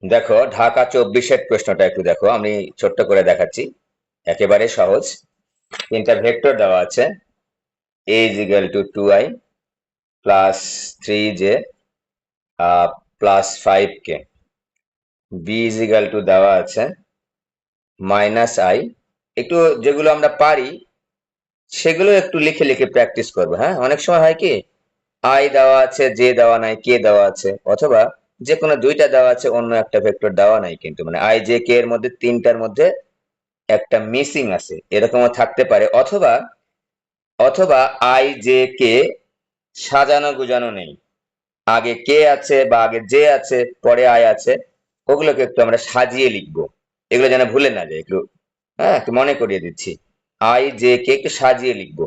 দেখো ঢাকা 24-এর প্রশ্নটা একটু দেখো, আমি ছোট্ট করে দেখাচ্ছি। একেবারে সহজ। তিনটা ভেক্টর দেওয়া আছে। a is equal to 2i plus 3j plus 5k, b is equal to দেওয়া আছে মাইনাস i। একটু যেগুলো আমরা পারি সেগুলো একটু লিখে লিখে প্র্যাকটিস করবো। হ্যাঁ, অনেক সময় হয় কি আই দেওয়া আছে, জে দেওয়া নাই, কে দেওয়া আছে, অথবা যে কোনো দুইটা দেওয়া আছে, অন্য একটা ভেক্টর দেওয়া নাই, কিন্তু মানে আই জে কে এর মধ্যে তিনটার মধ্যে একটা মিসিং আছে, এরকমও থাকতে পারে। অথবা অথবা আই জে কে সাজানো গুজানো নেই, আগে কে আছে বা আগে জে আছে, পরে আই আছে, ওগুলোকে একটু আমরা সাজিয়ে লিখবো। এগুলো যেন ভুলে না যায় একটু। হ্যাঁ, একটু মনে করিয়ে দিচ্ছি। আই জে কে একটু সাজিয়ে লিখবো।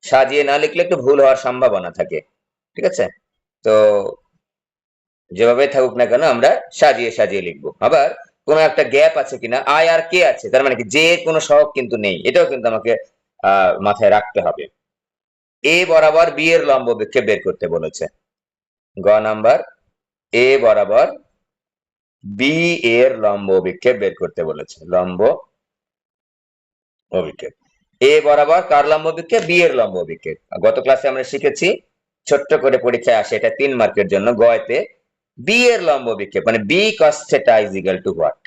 সাজিয়ে না লিখলে একটু ভুল হওয়ার সম্ভাবনা থাকে। ঠিক আছে? তো যেভাবে থাকুক না কেন আমরা সাজিয়ে সাজিয়ে লিখবো। আবার কোনো একটা গ্যাপ আছে কিনা, আই আর কে আছে, তার মানে কি যে কোনো সহগ কিন্তু নেই, এটাও কিন্তু আমাকে মাথায় রাখতে হবে। এ বরাবর বি এর লম্ব বিক্ষেপ বের করতে বলেছে। গ নাম্বার, এ বরাবর বি এর লম্ব বিক্ষেপ বের করতে বলেছে। লম্ব অভিক্ষেপ এ বরাবর কার লম্ব বিক্ষেপ? বি এর লম্ব বিক্ষেপ। গত ক্লাসে আমরা শিখেছি, ছোট্ট করে পরীক্ষায় আসে, এটা 3 মার্কের জন্য। গয়তে বি এর লম্ব বিক্ষেপ মানে B cos theta is equal to what.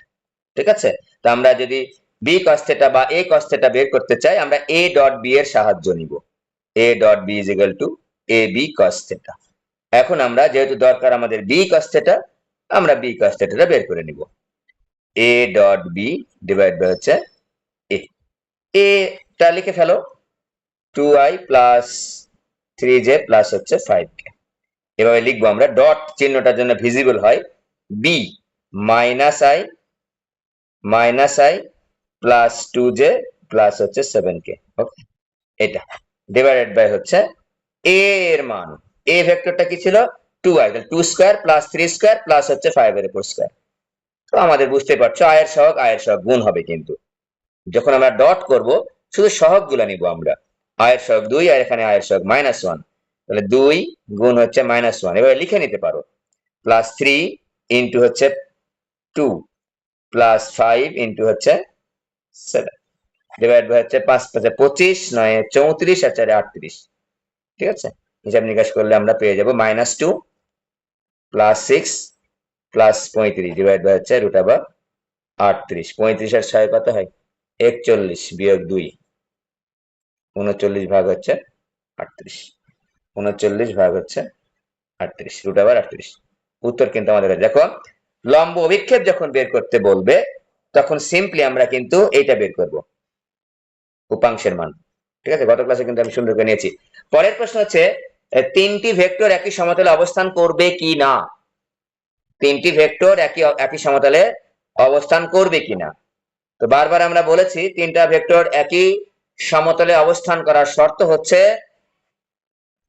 ঠিক আছে? তো আমরা যদি বি cos থিটা বা এ cos থিটা বের করতে চাই, আমরা এ ডট বি এর সাহায্য নিব। A dot B is equal to A B cos theta. এখন আমরা যেহেতু দরকার আমাদের বি cos থিটা, আমরা বি cos থিটাটা বের করে নিব। A dot B divide by হচ্ছে এ। এটা লিখে ফেলো, 2i প্লাস 3j প্লাস হচ্ছে 5k। এভাবে লিখবো আমরা। ডট চিহ্নটার জন্য ভিজিবল হয় B minus I plus 2j plus হচ্ছে 7k। ওকে, এটা ডিভাইডেড বাই হচ্ছে a এর মান। a ভেক্টরটা কি ছিল? 2i, তাহলে 2 স্কয়ার প্লাস 3 স্কয়ার প্লাস হচ্ছে 5 এর উপর স্কয়ার। তো আমাদের বুঝতে পারছো আয়ের সহগ গুণ হবে, কিন্তু যখন আমরা ডট করব শুধু সহগ গুলা নিব আমরা। আয়ের সহগ 2 আর এখানে আয়ের সহগ -1, তাহলে 2 গুণ হচ্ছে -1। এভাবে লিখে নিতে পারো। প্লাস 3 ইন্টু হচ্ছে 2 প্লাস 5 ইন্টু হচ্ছে 7 ডিভাইড বাই হচ্ছে 5 5 25, 9 34 আর 4 38। ঠিক আছে? হিসাব নিকাশ করলে আমরা পেয়ে যাব -2 প্লাস 6 প্লাস 35 ডিভাইড বাই হচ্ছে রুট ওভার 38। 35 আর 6 কত হয়? 41 বিয়োগ 2 39 ভাগ হচ্ছে 38। 39 ভাগ হচ্ছে 38 রুট ওভার 38। উত্তর কিন্তু আমাদের দেখো, লম্ব অভিক্ষেপ যখন বের করতে বলবে তখন সিম্পলি আমরা কিন্তু এইটা বের করব, উপাংশের মান। ঠিক আছে? গত ক্লাসে কিন্তু আমি সুন্দর করে নিয়েছি। পরের প্রশ্ন হচ্ছে তিনটি ভেক্টর একই সমতলে অবস্থান করবে কি না। তিনটি ভেক্টর একই সমতলে অবস্থান করবে কিনা। তো বারবার আমরা বলেছি তিনটা ভেক্টর একই সমতলে অবস্থান করার শর্ত হচ্ছে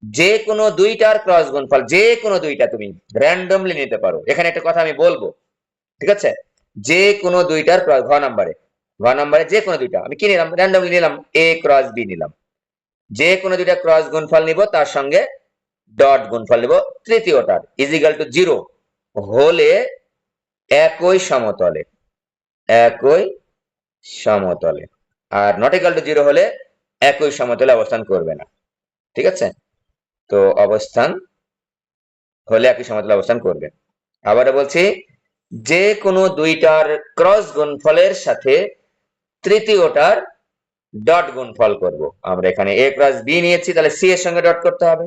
যে কোনো দুইটার ক্রস গুণফল, যে কোনো দুইটা তুমি র্যান্ডমলি নিতে পারো। এখানে একটা কথা আমি বলবো, ঠিক আছে? যে কোনো দুইটার ক্রস, ঘ নাম্বারে যে কোনো দুইটা আমি কি নিলাম? র্যান্ডমলি নিলাম, এ ক্রস বি নিলাম। যে কোনো দুইটা ক্রস গুণফল নিব, তার সঙ্গে ডট গুণফল নিব তৃতীয়টার, ইজ ইকুয়াল টু 0 হলে একই সমতলে, একই সমতলে। আর নট ইকুয়াল টু 0 হলে একই সমতলে অবস্থান করবে না। ঠিক আছে? তো অবস্থান হলে একই সমতলে অবস্থান করবে। আবারও বলছি, যে কোনো দুইটার ক্রস গুণফলের সাথে তৃতীয়টার ডট গুণফল করব। আমরা এখানে a ক্রস b নিয়েছি, তাহলে c এর সঙ্গে ডট করতে হবে।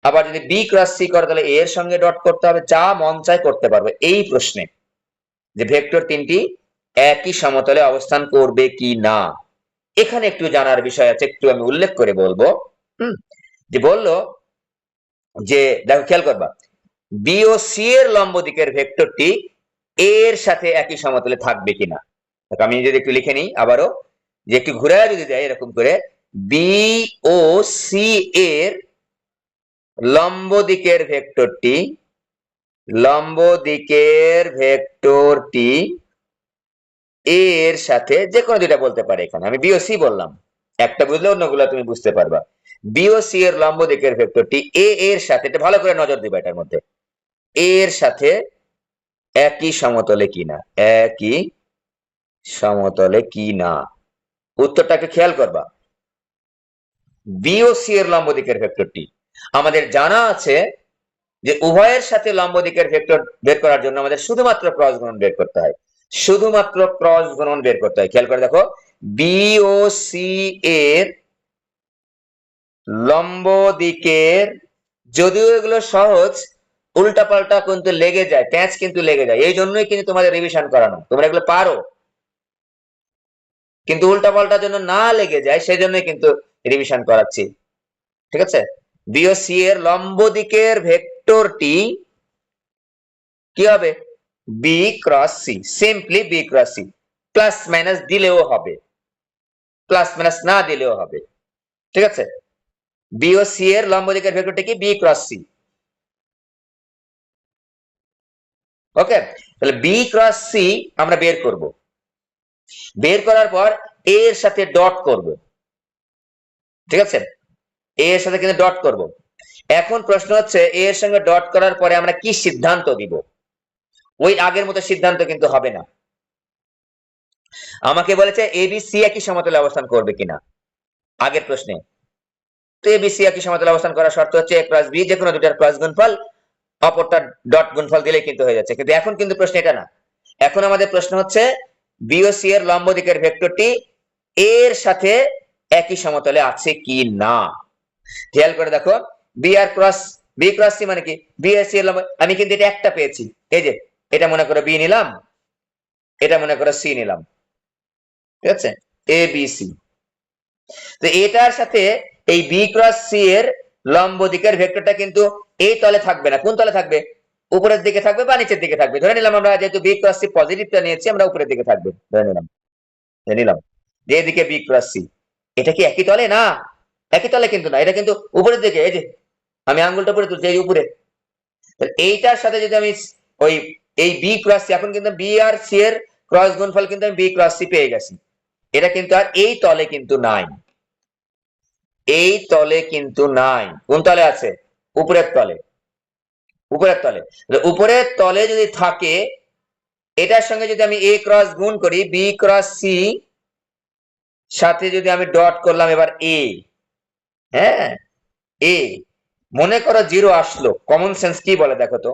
আবার যদি b ক্রস c করে, তাহলে a এর সঙ্গে ডট করতে হবে। যা মন চায় করতে পারবে এই প্রশ্নে, যে ভেক্টর তিনটি একই সমতলে অবস্থান করবে কি না। এখানে একটু জানার বিষয় আছে, একটু আমি উল্লেখ করে বলবো। যে বললো যে দেখো, খেয়াল করবা, বি ও সি এর লম্ব দিকের ভেক্টরটি এ এর সাথে একই সমতলে থাকবে কিনা। আমি যদি একটু লিখে নিই আবারও, যে একটু ঘুরে যদি দেয় এরকম করে, বি ও সি এর লম্ব দিকের ভেক্টরটি, লম্ব দিকের ভেক্টরটি এ এর সাথে যে কোনো দুইটা বলতে পারে। এখানে আমি বি ও সি বললাম, একটা বুঝলে অন্যগুলো তুমি বুঝতে পারবা। বি ও সি এর লম্ব দিকের ভেক্টরটি এ এর সাথে, এটা ভালো করে নজর দিবা, এটার মধ্যে এ এর সাথে একই সমতলে কিনা, একই সমতলে কিনা। উত্তরটাকে খেয়াল করবা। বি ও সি এর লম্ব দিকের ভেক্টরটি আমাদের জানা আছে যে উভয়ের সাথে লম্ব দিকের ভেক্টর বের করার জন্য আমাদের শুধুমাত্র ক্রস গুণন বের করতে হয়, শুধুমাত্র ক্রস গুণন বের করতে হয়। খেয়াল করে দেখো, বি ও সি এর লম্ব দিকের, যদিও এগুলো সহজ, উল্টাপাল্টা কিন্তু লেগে যায়, প্যাঁচ কিন্তু লেগে যায়, এই জন্যই কিন্তু তোমাদের রিভিশন করানো, তোমরা এগুলো পারো কিন্তু উল্টাপাল্টার জন্য না লেগে যায়, সেই জন্যই কিন্তু রিভিশন করাচ্ছি। ঠিক আছে, বি ও সি এর লম্ব দিকের ভেক্টরটি কি হবে? B cross C, simply B cross C. Plus minus দিলেও হবে, প্লাস মাইনাস না দিলেও হবে। ঠিক আছে, বি ও সি এর লম্ব দিকের ভেক্টরটি কি? B cross C. ওকে, তাহলে বি ক্রস সি আমরা বের করব, বের করার পর এ এর সাথে ডট করব। ঠিক আছে, এ এর সাথে কিন্তু ডট করব। এখন প্রশ্ন হচ্ছে এ এর সঙ্গে ডট করার পরে আমরা কি সিদ্ধান্ত দিব? ওই আগের মতো সিদ্ধান্ত কিন্তু হবে না। আমাকে বলেছে এ বি সি একই সমতলে অবস্থান করবে কিনা আগের প্রশ্নে। তো এ বি সি একই সমতলে অবস্থান করার শর্ত হচ্ছে এ প্লাস বি যে কোনো দুটার ক্রস গুণফল, অপরটা ডট গুণফল দিলেই কিন্তু হয়ে যাচ্ছে। কিন্তু এখন কিন্তু প্রশ্ন এটা না, এখন আমাদের প্রশ্ন হচ্ছে বি ও সি এর লম্ব দিকের ভেক্টরটি এর সাথে একই সমতলে আছে কি না। খেয়াল করে দেখো, বি আর ক্রস বি ক্রস সি মানে কি? বি আর সি এর লম্ব, আমি কিন্তু এটা একটা পেয়েছি, এই যে এটা মনে করো বি নিলাম, এটা মনে করো সি নিলাম। ঠিক আছে, এ বি সি। তো এটার সাথে এই বি ক্রস সি এর লম্ব দিকের ভেক্টরটা কিন্তু এই তলে থাকবে না। কোন তলে থাকবে? উপরের দিকে থাকবে বা নিচের দিকে থাকবে। ধরে নিলাম আমরা, যেহেতু বি ক্রস সি পজিটিভটা নিয়েছি, আমরা উপরের দিকে থাকবে ধরে নিলাম, ধরে নিলাম যে এদিকে বি ক্রস সি। এটা কি একই তলে? না, একই তলে কিন্তু না, এটা কিন্তু উপরের দিকে। এই যে আমি আঙ্গুলটা উপরে তুলছি, এই উপরে। এইটার সাথে যদি আমি ওই এই বি ক্রস সি, এখন কিন্তু বি আর সি এর ক্রস গুণফল কিন্তু আমি বি ক্রস সি পেয়ে গেছি, এটা কিন্তু আর এই তলে কিন্তু নাই, এই তলে কিন্তু নাই। কোন তলে আছে? উপরের তলে, উপরের তলে। উপরের তলে যদি থাকে, এটার সঙ্গে যদি আমি এ ক্রস গুণ করি, বি ক্রস সি সাথে যদি আমি ডট করলাম এবার এ, হ্যাঁ এ, মনে করো জিরো আসলো, কমন সেন্স কি বলে দেখো তো?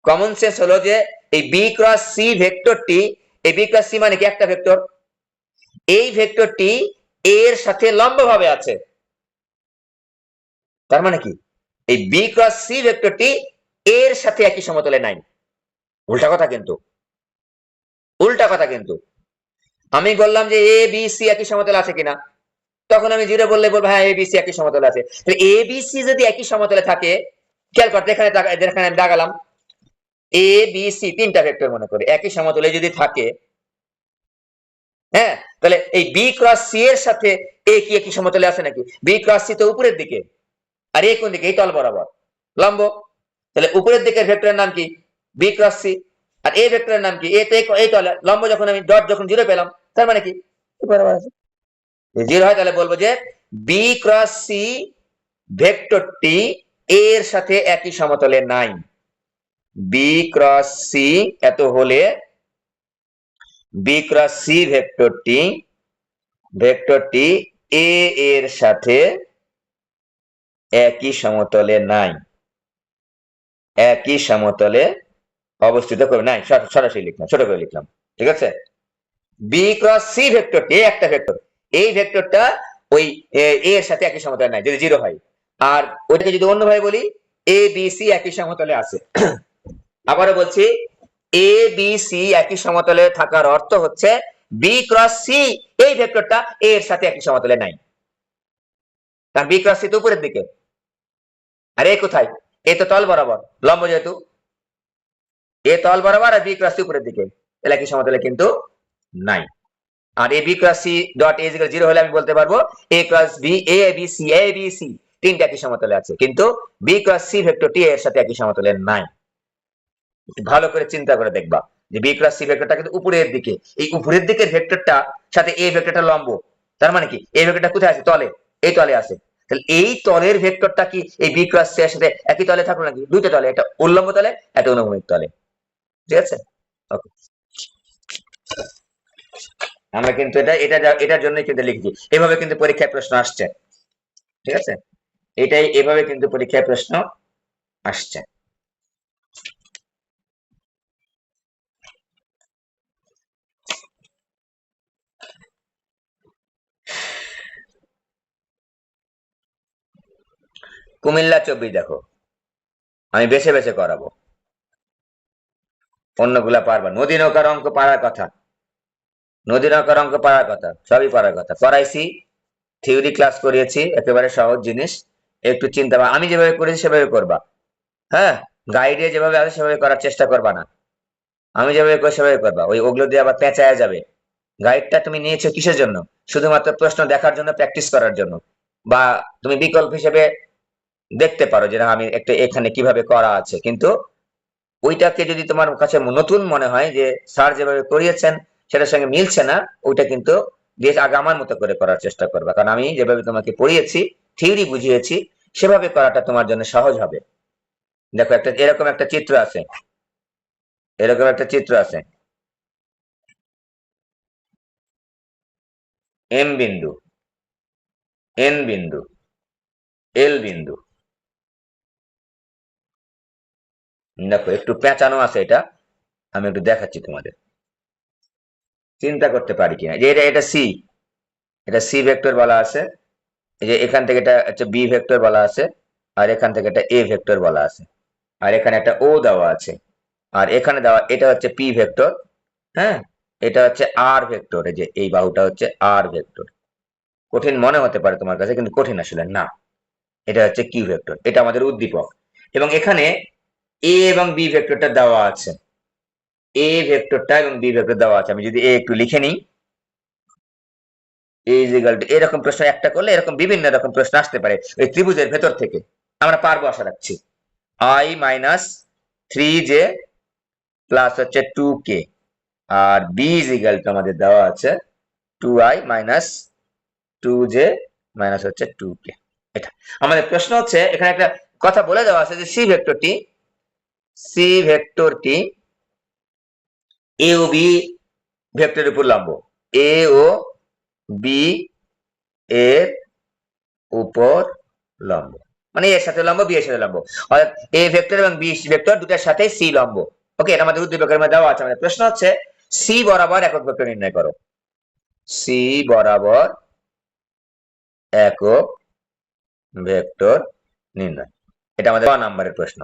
কমন সেন্স হলো যে এই বি ক্রস সি ভেক্টরটি, এই বি ক্রস সি মানে কি? একটা ভেক্টর, এই ভেক্টরটি এর সাথে লম্বভাবে আছে। তার মানে কি? এই বি ক্রস সি ভেক্টরটি এর সাথে একই সমতলে নাই। উল্টা কথা কিন্তু, উল্টা কথা কিন্তু। আমি বললাম যে এ বি সি একই সমতলে আছে কিনা, তখন আমি জিরো বললে বলবো হ্যাঁ এ বি সি একই সমতলে আছে। তাহলে এ বি সি যদি একই সমতলে থাকে, খেয়াল করতে, এখানে যেখানে আমি দাগালাম এ বি সি, তিনটা ভেক্টর মনে করি একই সমতলে যদি থাকে, হ্যাঁ, তাহলে এই বি ক্রস সি এর সাথে এ কি একই সমতলে আছে নাকি? বি ক্রস সি তো উপরের দিকে, আর এ কোন দিকে? এই তল বরাবর লম্ব। তাহলে উপরের দিকের ভেক্টরের নাম কি? B cross C. আর এই ভেক্টরের নাম কি? এ তো এই তলে লম্ব, যখন আমি ডট যখন জিরো পেলাম, তার মানে কি বরাবর আছে। জিরো হয় তাহলে বলবো যে বি ক্রস সি ভেক্টরটি এর সাথে একই সমতলে নাই। বি ক্রস সি এত হলে বি ক্রস সি ভেক্টরটি, ভেক্টরটি এ এর সাথে একই সমতলে নাই, একই সমতলে অবস্থিত করে নাই। সরাসরি লিখলাম, ছোট করে লিখলাম। ঠিক আছে, বি ক্রস সি ভেক্টরটি একটা ভেক্টর, এই ভেক্টরটা ওই এ এর সাথে একই সমতলে নাই যদি জিরো হয়। আর ওইটাকে যদি অন্যভাবে বলি, এ বি সি একই সমতলে আছে। আবারও বলছি, এ বি সি একই সমতলে থাকার অর্থ হচ্ছে বি ক্রস সি এই ভেক্টরটা এর সাথে একই সমতলে নাই। কারণ বি ক্রস সি তো উপরের দিকে, আর এ কোথায়? এ তো তল বরাবর লম্ব, যেহেতু এ তল বরাবর আর বি ক্রস সি উপরের দিকে, তাহলে একই সমতলে কিন্তু নাই। আর A B cross C dot A equal zero হলে আমি বলতে পারবো A cross B, A B C, A B C তিনটা একই সমতলে আছে, কিন্তু বি ক্রস সি ভেক্টরটি এর সাথে একই সমতলে নাই। ভালো করে চিন্তা করে দেখবা যে বি ক্রস সি ভেক্টরটা কিন্তু উপরের দিকে, এই উপরের দিকের ভেক্টরটা সাথে এ ভেক্টরটা লম্ব, তার মানে কি এই ভেক্টরটা কোথায় আছে? তলে, এই তলে আছে। তাহলে এই তলের ভেক্টরটা কি এই বি ক্রস সি এর সাথে একই তলে থাকলো নাকি? দুইটা তলে, একটা উল্লম্ব তলে, একটা অনুভূমিক তলে। ঠিক আছে। ওকে, আমরা কিন্তু এটার জন্যই কিন্তু লিখছি, এভাবে কিন্তু পরীক্ষায় প্রশ্ন আসছে। ঠিক আছে, এটাই এভাবে কিন্তু পরীক্ষায় প্রশ্ন আসছে। কুমিল্লা 24 দেখো, আমি বেছে বেছে করাবো, অন্যগুলা পারবা। নদী নৌকার অঙ্ক পারার কথা, নদী নৌকার অঙ্ক পারার কথা, সবই পারার কথা, করাইছি, থিওরি ক্লাস করিয়েছি, একেবারে সহজ জিনিস। একটু চিন্তা, আমি যেভাবে করেছি সেভাবে করবা। হ্যাঁ, গাইডে যেভাবে আছে সেভাবে করার চেষ্টা করবা না, আমি যেভাবে করি সেভাবে করবা। ওগুলো দিয়ে আবার পেঁচায়া যাবে। গাইডটা তুমি নিয়েছো কিসের জন্য? শুধুমাত্র প্রশ্ন দেখার জন্য, প্র্যাকটিস করার জন্য, বা তুমি বিকল্প হিসেবে দেখতে পারো যে না আমি একটা এখানে কিভাবে করা আছে, কিন্তু ওইটাকে যদি তোমার কাছে নতুন মনে হয় যে স্যার যেভাবে করিয়েছেন সেটার সঙ্গে মিলছে না, ওইটা কিন্তু দিয়ে আগে আমার মতো করে করার চেষ্টা করবা। কারণ আমি যেভাবে তোমাকে পড়িয়েছি, থিওরি বুঝিয়েছি, সেভাবে করাটা তোমার জন্য সহজ হবে। দেখো, এরকম একটা চিত্র আছে, এরকম একটা চিত্র আছে, এম বিন্দু, এন বিন্দু, এল বিন্দু। দেখো একটু পেঁচানো আছে এটা, আমি একটু দেখাচ্ছি তোমাদের, চিন্তা করতে পারি কিনা যে এটা সি, এটা সি ভেক্টর বলা আছে। এই যে এখান থেকে এটা হচ্ছে বি ভেক্টর বলা আছে, আর এখান থেকে এটা এ ভেক্টর বলা আছে, আর এখানে একটা ও দেওয়া আছে, আর এখানে দেওয়া এটা হচ্ছে পি ভেক্টর। হ্যাঁ, এটা হচ্ছে আর ভেক্টর, এই যে এই বাহুটা হচ্ছে আর ভেক্টর। কঠিন মনে হতে পারে তোমার কাছে, কিন্তু কঠিন আসলে না। এটা হচ্ছে কিউ ভেক্টর, এটা আমাদের উদ্দীপক। এবং এখানে এ এবং বি ভেক্টরটা দেওয়া আছে, এ ভেক্টরটা এবং বি ভেক্টর দেওয়া আছে। আমি যদি এ একটু লিখে নিই, এরকম প্রশ্ন একটা করলে এরকম বিভিন্ন রকম প্রশ্ন আসতে পারে ওই ত্রিভুজের ভেতর থেকে, আমরা পারবো আশা রাখছি। i মাইনাস 3j প্লাস হচ্ছে 2k, আর b ইজ ইকাল টু আমাদের দেওয়া আছে 2i মাইনাস 2j মাইনাস হচ্ছে 2k। এটা আমাদের প্রশ্ন হচ্ছে, এখানে একটা কথা বলে দেওয়া আছে যে সি ভেক্টরটি এ ও বি ভেক্টরের উপর লম্ব, এ ও বি এর উপর লম্ব, মানে এর সাথে লম্ব, বি এর সাথে লম্ব, অর্থাৎ এ ভেক্টর এবং বি ভেক্টর দুটার সাথে সি লম্ব। ওকে, এটা আমাদের উদ্দীপকের মধ্যে দেওয়া আছে। আমাদের প্রশ্ন হচ্ছে সি বরাবর একক ভেক্টর নির্ণয় করো, সি বরাবর একক ভেক্টর নির্ণয়। এটা আমাদের 1 নম্বরের প্রশ্ন।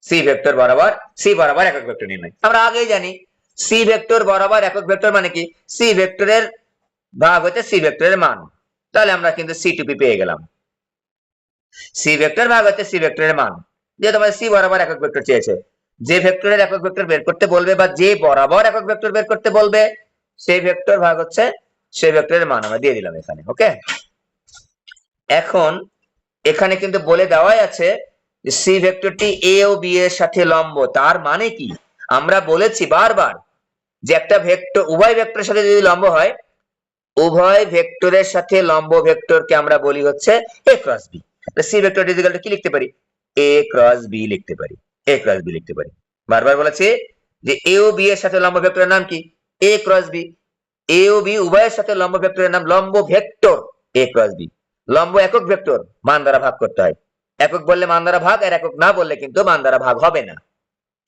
সি বরাবর একক ভেক্টর নির্ণয়। আমরা আগেই জানি সি ভেক্টর বরাবর একক ভেক্টর মানে কি, সি ভেক্টরের ভাগ হচ্ছে সি ভেক্টরের মান। তাহলে আমরা কিন্তু সি টুপি পেয়ে গেলাম, সি ভেক্টর ভাগ হচ্ছে সি ভেক্টরের মান। যেহেতু আমাদের সি বরাবর একক ভেক্টর চেয়েছে, যে ভেক্টরের একক ভেক্টর বের করতে বলবে বা যে বরাবর একক ভেক্টর বের করতে বলবে, সেই ভেক্টর ভাগ হচ্ছে সেই ভেক্টরের মান আমরা দিয়ে দিলাম এখানে। ওকে, এখন এখানে কিন্তু বলে দেওয়াই আছে সি ভেক্টরটি এ ও বি এর সাথে লম্ব। তার মানে কি, আমরা বলেছি বারবার যে একটা ভেক্টর উভয় ভেক্টরের সাথে যদি লম্ব হয়, উভয় ভেক্টরের সাথে লম্ব ভেক্টরকে আমরা বলি হচ্ছে A cross B. C vector is equal to কি লিখতে পারি, এ ক্রস বি লিখতে পারি, এ ক্রস বি লিখতে পারি। বারবার বলেছি যে এ ও বি এর সাথে লম্ব ভেক্টরের নাম কি, এ ক্রস বি। এ ও বি উভয়ের সাথে লম্ব ভেক্টরের নাম লম্ব ভেক্টর এ ক্রস বি। লম্ব একক ভেক্টর, মান দ্বারা ভাগ করতে হয়, একক বললে মান দ্বারা ভাগ, আর একক না বললে কিন্তু মান দ্বারা ভাগ হবে না।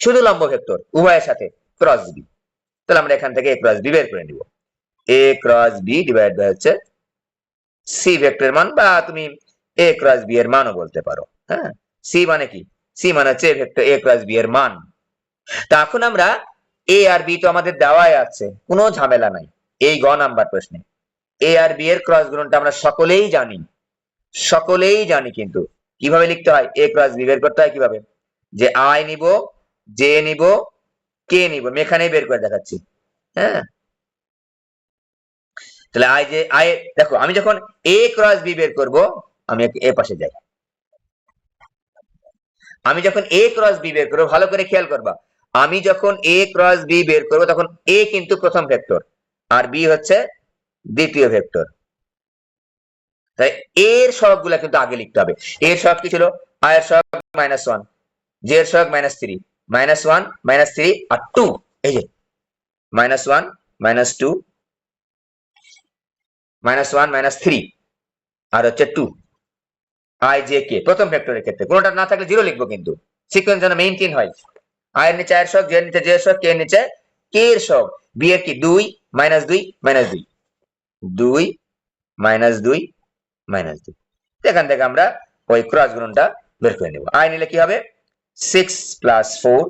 শুধু লম্ব ভেক্টর উভয়ের সাথে ক্রস বি। তাহলে আমরা এখান থেকে এ ক্রস বি বের করে নিব, এ ক্রস বি ডিভাইড বাই হচ্ছে সি ভেক্টরের মান, বা তুমি এ ক্রস বি এর মানও বলতে পারো। হ্যাঁ, সি মানে কি, সি মানে হচ্ছে ভেক্টর এ ক্রস বি এর মান। তা এখন আমরা এ আর বি তো আমাদের দেওয়াই আছে, কোনো ঝামেলা নাই এই গ নাম্বার প্রশ্নে। এ আর বি এর ক্রস গুণনটা আমরা সকলেই জানি, সকলেই জানি, কিন্তু কিভাবে লিখতে হয়, এ ক্রস বি বের করতে হয় কিভাবে, যে আই নিব, জে নিব, কে নিব, আমি এখানেই বের করে দেখাচ্ছি। হ্যাঁ, তাহলে আই দেখো, আমি যখন এ ক্রস বি বের করব, আমি এ পাশে যাই, আমি যখন এ ক্রস বি বের করবো, ভালো করে খেয়াল করবা, আমি যখন এ ক্রস বি বের করবো তখন এ কিন্তু প্রথম ভেক্টর আর বি হচ্ছে দ্বিতীয় ভেক্টর। তাই এর সহগগুলা কিন্তু আগে লিখতে হবে। এর সহগ কি ছিল, আই এর সহগ -1, জে এর সহগ -3, -1 -3 আর 2, এই যে -1 -2 -1 -3 আর হচ্ছে 2 i j k প্রথম ভেক্টরের ক্ষেত্রে কোনটা না থাকলে 0 লিখবো, কিন্তু সিকোয়েন্স যেন মেইনটেইন হয়। i এর নিচে i এর সহগ, j এর নিচে j এর সহগ, k এর নিচে k এর সহগ, b এর কি 2 -2 -2 2 -2 -2। এখান থেকে আমরা ওই ক্রস গুণনটা বের করে নেব। i নিলে কি হবে 6 + 4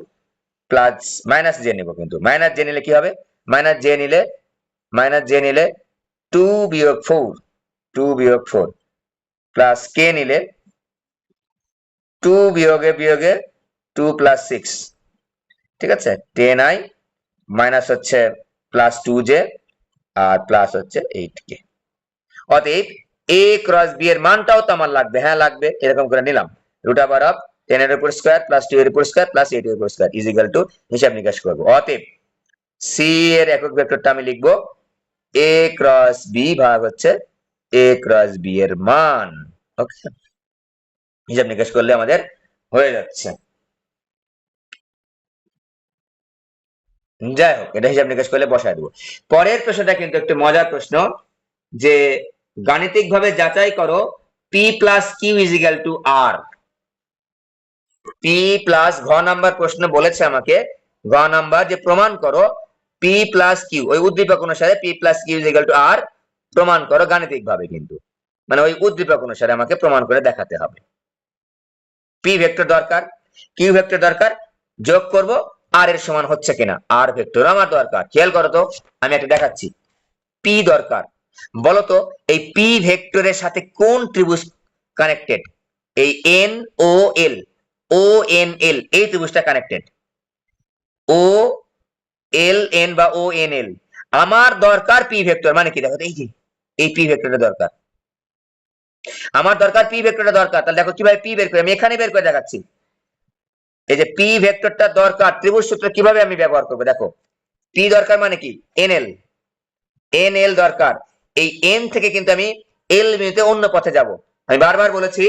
প্লাস মাইনাস j নেব, কিন্তু মাইনাস j নিলে কি হবে মাইনাস j নিলে 2 - 4 2 - 4 প্লাস k নিলে 2 বিয়োগে 2 + 6, ঠিক আছে 10i মাইনাস হচ্ছে প্লাস 2j আর প্লাস হচ্ছে 8k। অতএব a ক্রস b এর মানটাও তো আমার লাগবে, হ্যাঁ লাগবে, এরকম করে নিলাম √10 এর উপর স্কয়ার প্লাস 2 এর উপর স্কয়ার প্লাস 8 এর উপর স্কয়ার ইজ ইকুয়াল টু হিসাব নিকাশ করব। অতএব c এর একক ভেক্টরটা আমি লিখবো a ক্রস b ভাগ হচ্ছে a ক্রস b এর মান। ওকে, হিসাব নিকাশ করলে আমাদের হয়ে যাচ্ছে। যাই হোক, এটা হিসাব নিকাশ করলে বসায় দেবো। পরের প্রশ্নটা কিন্তু একটু মজার প্রশ্ন, যে গাণিতিক ভাবে যাচাই করো p plus Q is equal to R. p plus ঘ নাম্বার প্রশ্ন বলেছে আমাকে, ঘ নাম্বার যে প্রমাণ করো p প্লাস কিউ, ওই উদ্দীপক অনুসারে p plus Q is equal to R প্রমাণ করো গাণিতিক ভাবে, কিন্তু মানে ওই উদ্দীপক অনুসারে আমাকে প্রমাণ করে দেখাতে হবে। p ভেক্টর দরকার, কিউ ভেক্টর দরকার, যোগ করব আর এর সমান হচ্ছে কিনা, আর ভেক্টর আমার দরকার। খেয়াল করো তো, আমি একটা দেখাচ্ছি। p দরকার, বলতো এই p ভেক্টরের সাথে কোন ত্রিভুজ কানেক্টেড? এই এন ও এল, ও এন এল এই ত্রিভুজটা কানেক্টেড। ও এল এন বা ও এন এল আমার দরকার p ভেক্টর, মানে কি দেখো এই যে এই p ভেক্টরটা দরকার, আমার দরকার p ভেক্টরটা দরকার। তাহলে দেখো কিভাবে p বের করি, আমি এখানে বের করে দেখাচ্ছি। এই যে p ভেক্টরটা দরকার, ত্রিভুজ সূত্র কিভাবে আমি ব্যবহার করব দেখো। p দরকার মানে কি nl, nl দরকার। এই n থেকে কিন্তু আমি l বিন্দুতে অন্য পথে যাব। আমি বারবার বলেছি,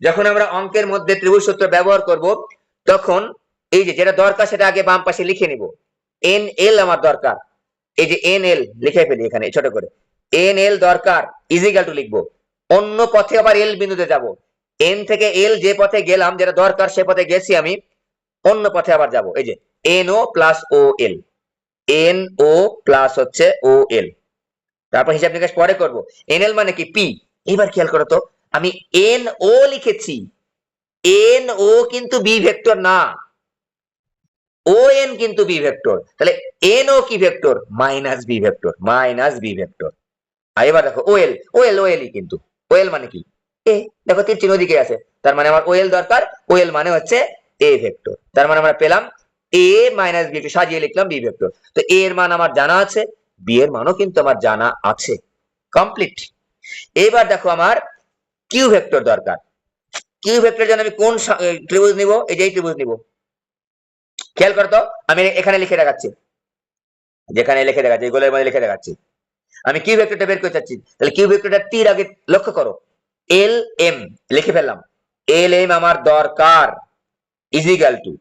যখন আমরা অঙ্কের মধ্যে ত্রিভুজ সূত্র ব্যবহার করব তখন এই যে যেটা দরকার সেটা আগে বাম পাশে লিখে নিব। nl আমার দরকার, এই যে nl লিখে ফেলি এখানে ছোট করে, nl দরকার ইজ ইকুয়াল টু লিখবো অন্য পথে আবার l বিন্দুতে যাব। n থেকে l যে পথে গেলাম, যেটা দরকার সে পথে গেছি, আমি অন্য পথে আবার যাব। এই যে no প্লাস ও এল, no প্লাস হচ্ছে ও এল, তারপর হিসাব নিকাশ পরে করব। nl মানে কি p। এবার খেয়াল করো তো, আমি no লিখেছি, no কিন্তু b ভেক্টর না, on কিন্তু b ভেক্টর, তাহলে no কি vector? Minus b vector, minus b vector. আর এবার দেখো ওএল, ওএল ওএলই কিন্তু, ওএল মানে কি এ, দেখো তীর চিহ্ন দিকে আছে, তার মানে আমার ওএল দরকার, ওএল মানে হচ্ছে এ ভেক্টর। তার মানে আমরা পেলাম এ মাইনাস বি, সাজিয়ে লিখলাম বি ভেক্টর। তো এ এর মান আমার জানা আছে, বি এর মানও কিন্তু আমার জানা আছে, কমপ্লিট। এবার দেখো আমার কিউ ভেক্টর দরকার। কিউ ভেক্টর জন্য আমি কোন ত্রিভুজ নিব? এই যে এই ত্রিভুজ নিব। খেয়াল করো তো, আমি এখানে লিখে দেখাচ্ছি, যেখানে লিখে দেখাচ্ছি গোলের মধ্যে লিখে দেখাচ্ছি। আমি কিউ ভেক্টরটা বের করতে চাচ্ছি, তাহলে কিউ ভেক্টরটা তীর আগে লক্ষ্য করো, এল এম লিখে ফেললাম। এল এম আমার দরকার is equal to,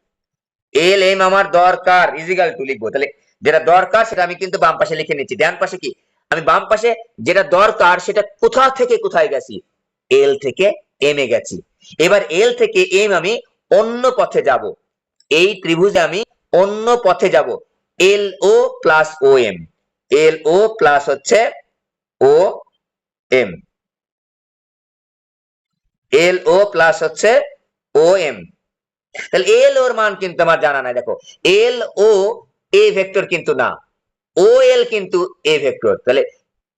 L M আমার দরকার ইজ ইকুয়াল টু লিখবো। তাহলে যেটা দরকার সেটা আমি কিন্তু বাম পাশে লিখে নিচ্ছি। ডান পাশে কি, আমি বাম পাশে যেটা দরকার সেটা কোথা থেকে কোথায় গেছি? এল থেকে এম এ গেছি। এবার এল থেকে এম আমি অন্য পথে যাব, এই ত্রিভুজে আমি অন্য পথে যাব। এল ও প্লাস ও এম, এল ও প্লাস হচ্ছে ও এম, এল ও প্লাস হচ্ছে ও এম। তাহলে এল ওর মান কিন্তু আমার জানা নাই। দেখো এল ও এ ভেক্টর কিন্তু না, ও এল কিন্তু এ ভেক্টর। তাহলে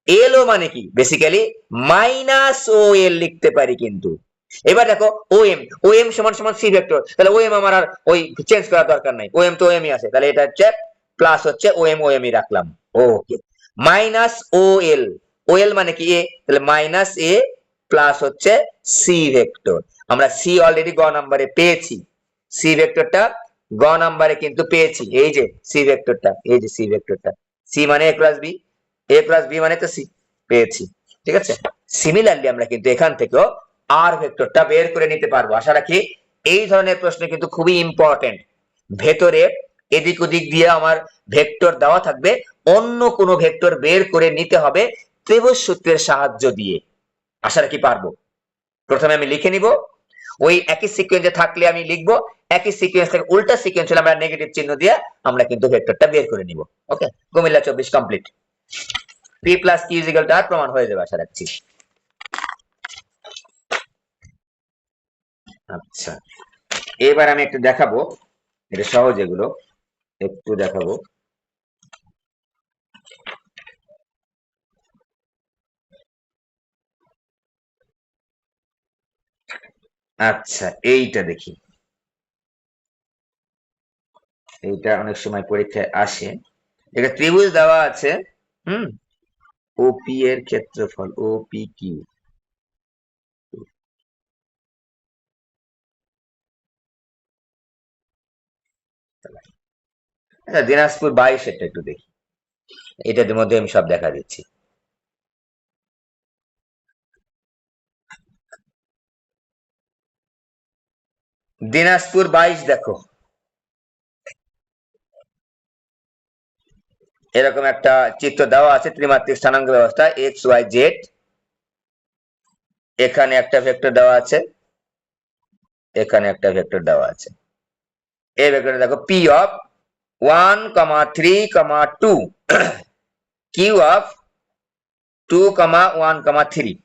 এল ও মানে কি, বেসিক্যালি মাইনাস ও এল লিখতে পারি কিন্তু। এবার দেখো ও এম, ও এম সমান সমান সি ভেক্টর, তাহলে ও এম আমার আর ওই চেঞ্জ করার দরকার নাই, ও এম তো ও এমই আছে। তাহলে এটা হচ্ছে প্লাস হচ্ছে ও এমই রাখলাম। ওকে, মাইনাস ও এল, ও এল মানে কি এ, তাহলে মাইনাস এ প্লাস হচ্ছে সি ভেক্টর। আমরা সি অলরেডি গ নাম্বারে পেয়েছি, সি ভেক্টরটা গ নাম্বারে কিন্তু পেয়েছি। এই যে সি ভেক্টরটা, এই যে সি ভেক্টরটা, সি মানে এ প্লাস বি, এ প্লাস বি মানে তো সি, পেয়েছি। ঠিক আছে, সিমিলারলি আমরা কিন্তু এখান থেকেও আর ভেক্টরটা বের করে নিতে পারবো। আশা রাখি এই ধরনের প্রশ্ন কিন্তু খুবই ইম্পর্টেন্ট। ভেতরে এদিক ওদিক দিয়ে আমার ভেক্টর দেওয়া থাকবে, অন্য কোনো ভেক্টর বের করে নিতে হবে ত্রিভুজ সূত্রের সাহায্য দিয়ে। আশা রাখি পারবো। প্রথমে আমি লিখে নিব, ওই একই সিকোয়েন্সে থাকলে আমি লিখবো, একই সিকোয়েন্স থেকে উল্টা সিকোয়েন্স হলে আমরা নেগেটিভ চিহ্ন দিয়ে আমরা কিন্তু ভেক্টরটা বের করে নিব। Okay, Comilla 24 complete. P plus Q is equal to R প্রমাণ হয়ে যাবে আশা রাখছি। আচ্ছা, এবার আমি একটু দেখাবো, এটা সহজ, এগুলো একটু দেখাবো। আচ্ছা, এইটা দেখি, এইটা অনেক সময় পরীক্ষায় আসে। এটা ত্রিভুজ দেওয়া আছে, হুম, ওপি এর ক্ষেত্রফল ওপি কিউ, আচ্ছা দিনাজপুর 22 এটা একটু দেখি, এটার মধ্যে আমি সব দেখা দিচ্ছি। দিনাজপুর 22 দেখো, এরকম একটা চিত্র দেওয়া আছে, ত্রিমাত্রিক স্থানাঙ্ক ব্যবস্থা এক্স ওয়াই জেড। এখানে একটা ভেক্টর দেওয়া আছে, এখানে একটা ভেক্টর দেওয়া আছে। এই ভেক্টরটা দেখো, পি অফ 1, 3, 2, কিউ অফ 2, 1, 3,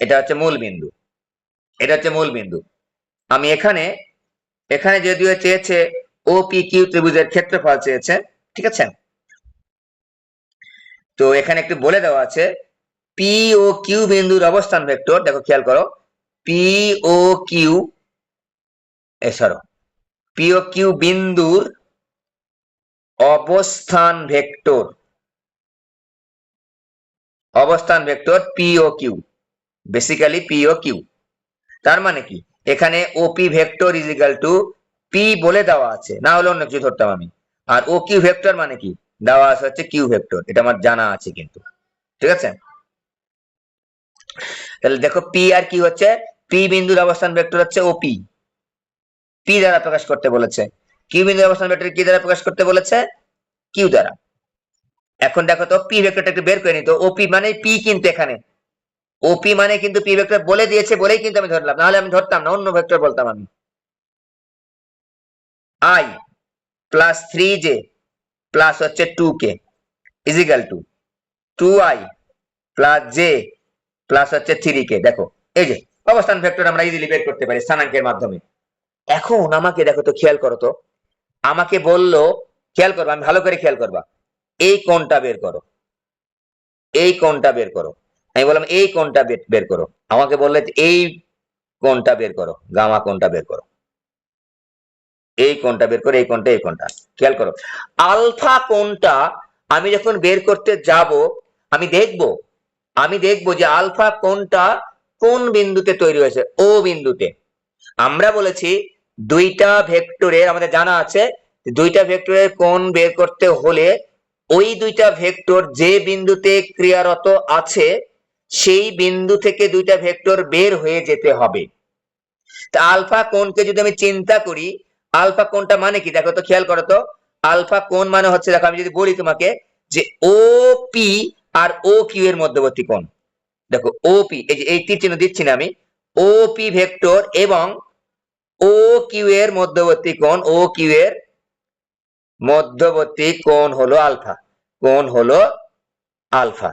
এটা হচ্ছে মূল বিন্দু, এটা হচ্ছে মূল বিন্দু। আমি এখানে এখানে যদিও চেয়েছে ও পি কিউ ত্রিভুজের ক্ষেত্রফল চেয়েছে, ঠিক আছে। তো এখানে একটু বলে দেওয়া আছে, পি ও কিউ বিন্দুর অবস্থান ভেক্টর, দেখো খেয়াল করো, পি ও কিউ, সরো, পি ও কিউ বিন্দুর অবস্থান ভেক্টর, অবস্থান ভেক্টর পি ও কিউ, বেসিক্যালি পি ও কিউ। তার মানে কি, এখানে OP vector is equal to P বলে দেওয়া আছে, না হলে অন্য কিছু ধরতাম আমি। আর ও কিউ ভেক্টর মানে কি, দেওয়া আছে হচ্ছে কিউ ভেক্টর, এটা আমার জানা আছে কিন্তু, ঠিক আছে। তাহলে দেখো পি আর কি হচ্ছে, পি বিন্দুর অবস্থান ভেক্টর হচ্ছে ওপি, পি দ্বারা প্রকাশ করতে বলেছে। কিউ বিন্দুর অবস্থান ভেক্টর কি দ্বারা প্রকাশ করতে বলেছে, কিউ দ্বারা। এখন দেখো তো পি ভেক্টরটা একটু বের করে নিত, ওপি মানে পি, কিন্তু এখানে ওপি মানে কিন্তু পি ভেক্টর বলে দিয়েছে বলেই কিন্তু আমি ধরলাম, নাহলে আমি ধরতাম না, অন্য ভেক্টর বলতাম আমি। আই প্লাস 3j প্লাস হচ্ছে 2k is equal two 2i plus J plus হচ্ছে 3k। দেখো এই যে অবস্থান ভেক্টর আমরা ইজিলি বের করতে পারি স্থানাঙ্কের মাধ্যমে। এখন আমাকে দেখো তো, খেয়াল করো তো, আমাকে বললো, খেয়াল করবা, আমি ভালো করে খেয়াল করবা, এই কোণটা বের করো, এই কোণটা বের করো। আমি বললাম এই কোণটা বের করো, আমাকে বললে এই কোণটা বের করো, গামা কোণটা বের করো, এই কোণটা বের করে, এই কোণটা, এই কোণটা। খেয়াল করো, আলফা কোণটা আমি যখন বের করতে যাব, আমি দেখব যে আলফা কোণটা কোন বিন্দুতে তৈরি হয়েছে, ও বিন্দুতে। আমরা বলেছি দুইটা ভেক্টরের, আমাদের জানা আছে দুইটা ভেক্টরের কোণ বের করতে হলে ওই দুইটা ভেক্টর যে বিন্দুতে ক্রিয়ারত আছে সেই বিন্দু থেকে দুইটা ভেক্টর বের হয়ে যেতে হবে। তা আলফা কোণকে যদি আমি চিন্তা করি, আলফা কোণটা মানে কি দেখো তো, খেয়াল করো তো, আলফা কোণ মানে হচ্ছে, দেখো আমি যদি বলি তোমাকে যে O P R O Q এর মধ্যবর্তী কোণ, দেখো ও পি, এই যে এই তীর চিহ্ন দিচ্ছি না আমি, ও পি ভেক্টর এবং ও কিউ এর মধ্যবর্তী কোণ, ও কিউ এর মধ্যবর্তী কোণ হলো আলফা, কোণ হলো আলফা।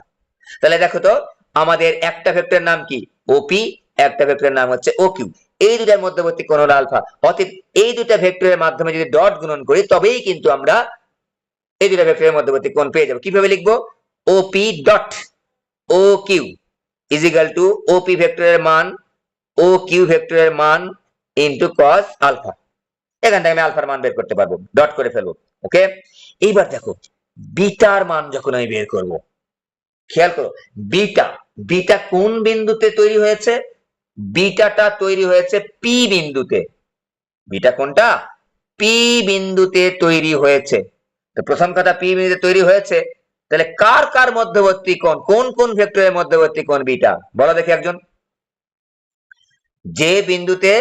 তাহলে দেখো তো, আমাদের একটা ভেক্টরের নাম কি ওপি, একটা ভেক্টরের নাম হচ্ছে ও কিউ, এই দুটার মধ্যবর্তী কোণ হলো আলফা। অতএব এই দুটা ভেক্টরের মাধ্যমে যদি ডট গুণন করি তবেই কিন্তু আমরা এই দুটা ভেক্টরের মধ্যবর্তী কোণ পেয়ে যাবো। কিভাবে লিখবো, OP dot O Q is equal to OP ভেক্টরের মান ও কিউ ভেক্টরের মান ইন্টু কস আলফা। এখান থেকে আমি আলফার মান বের করতে পারবো, ডট করে ফেলবো। ওকে, এইবার দেখো বিটার মান যখন আমি বের করব, খেয়াল করো, বিটা, বিটা কোন বিন্দুতে তৈরি হয়েছে, বিটাটা তৈরি হয়েছে পি বিন্দুতে। বিটা কোনটা, পি বিন্দুতে তৈরি হয়েছে। তো প্রথম কথা, পি বিন্দুতে তৈরি হয়েছে, তাহলে কার কার মধ্যবর্তী কোণ, কোন কোন ভেক্টরের মধ্যবর্তী কোণ বিটা, বলো দেখি একজন। যে বিন্দুতে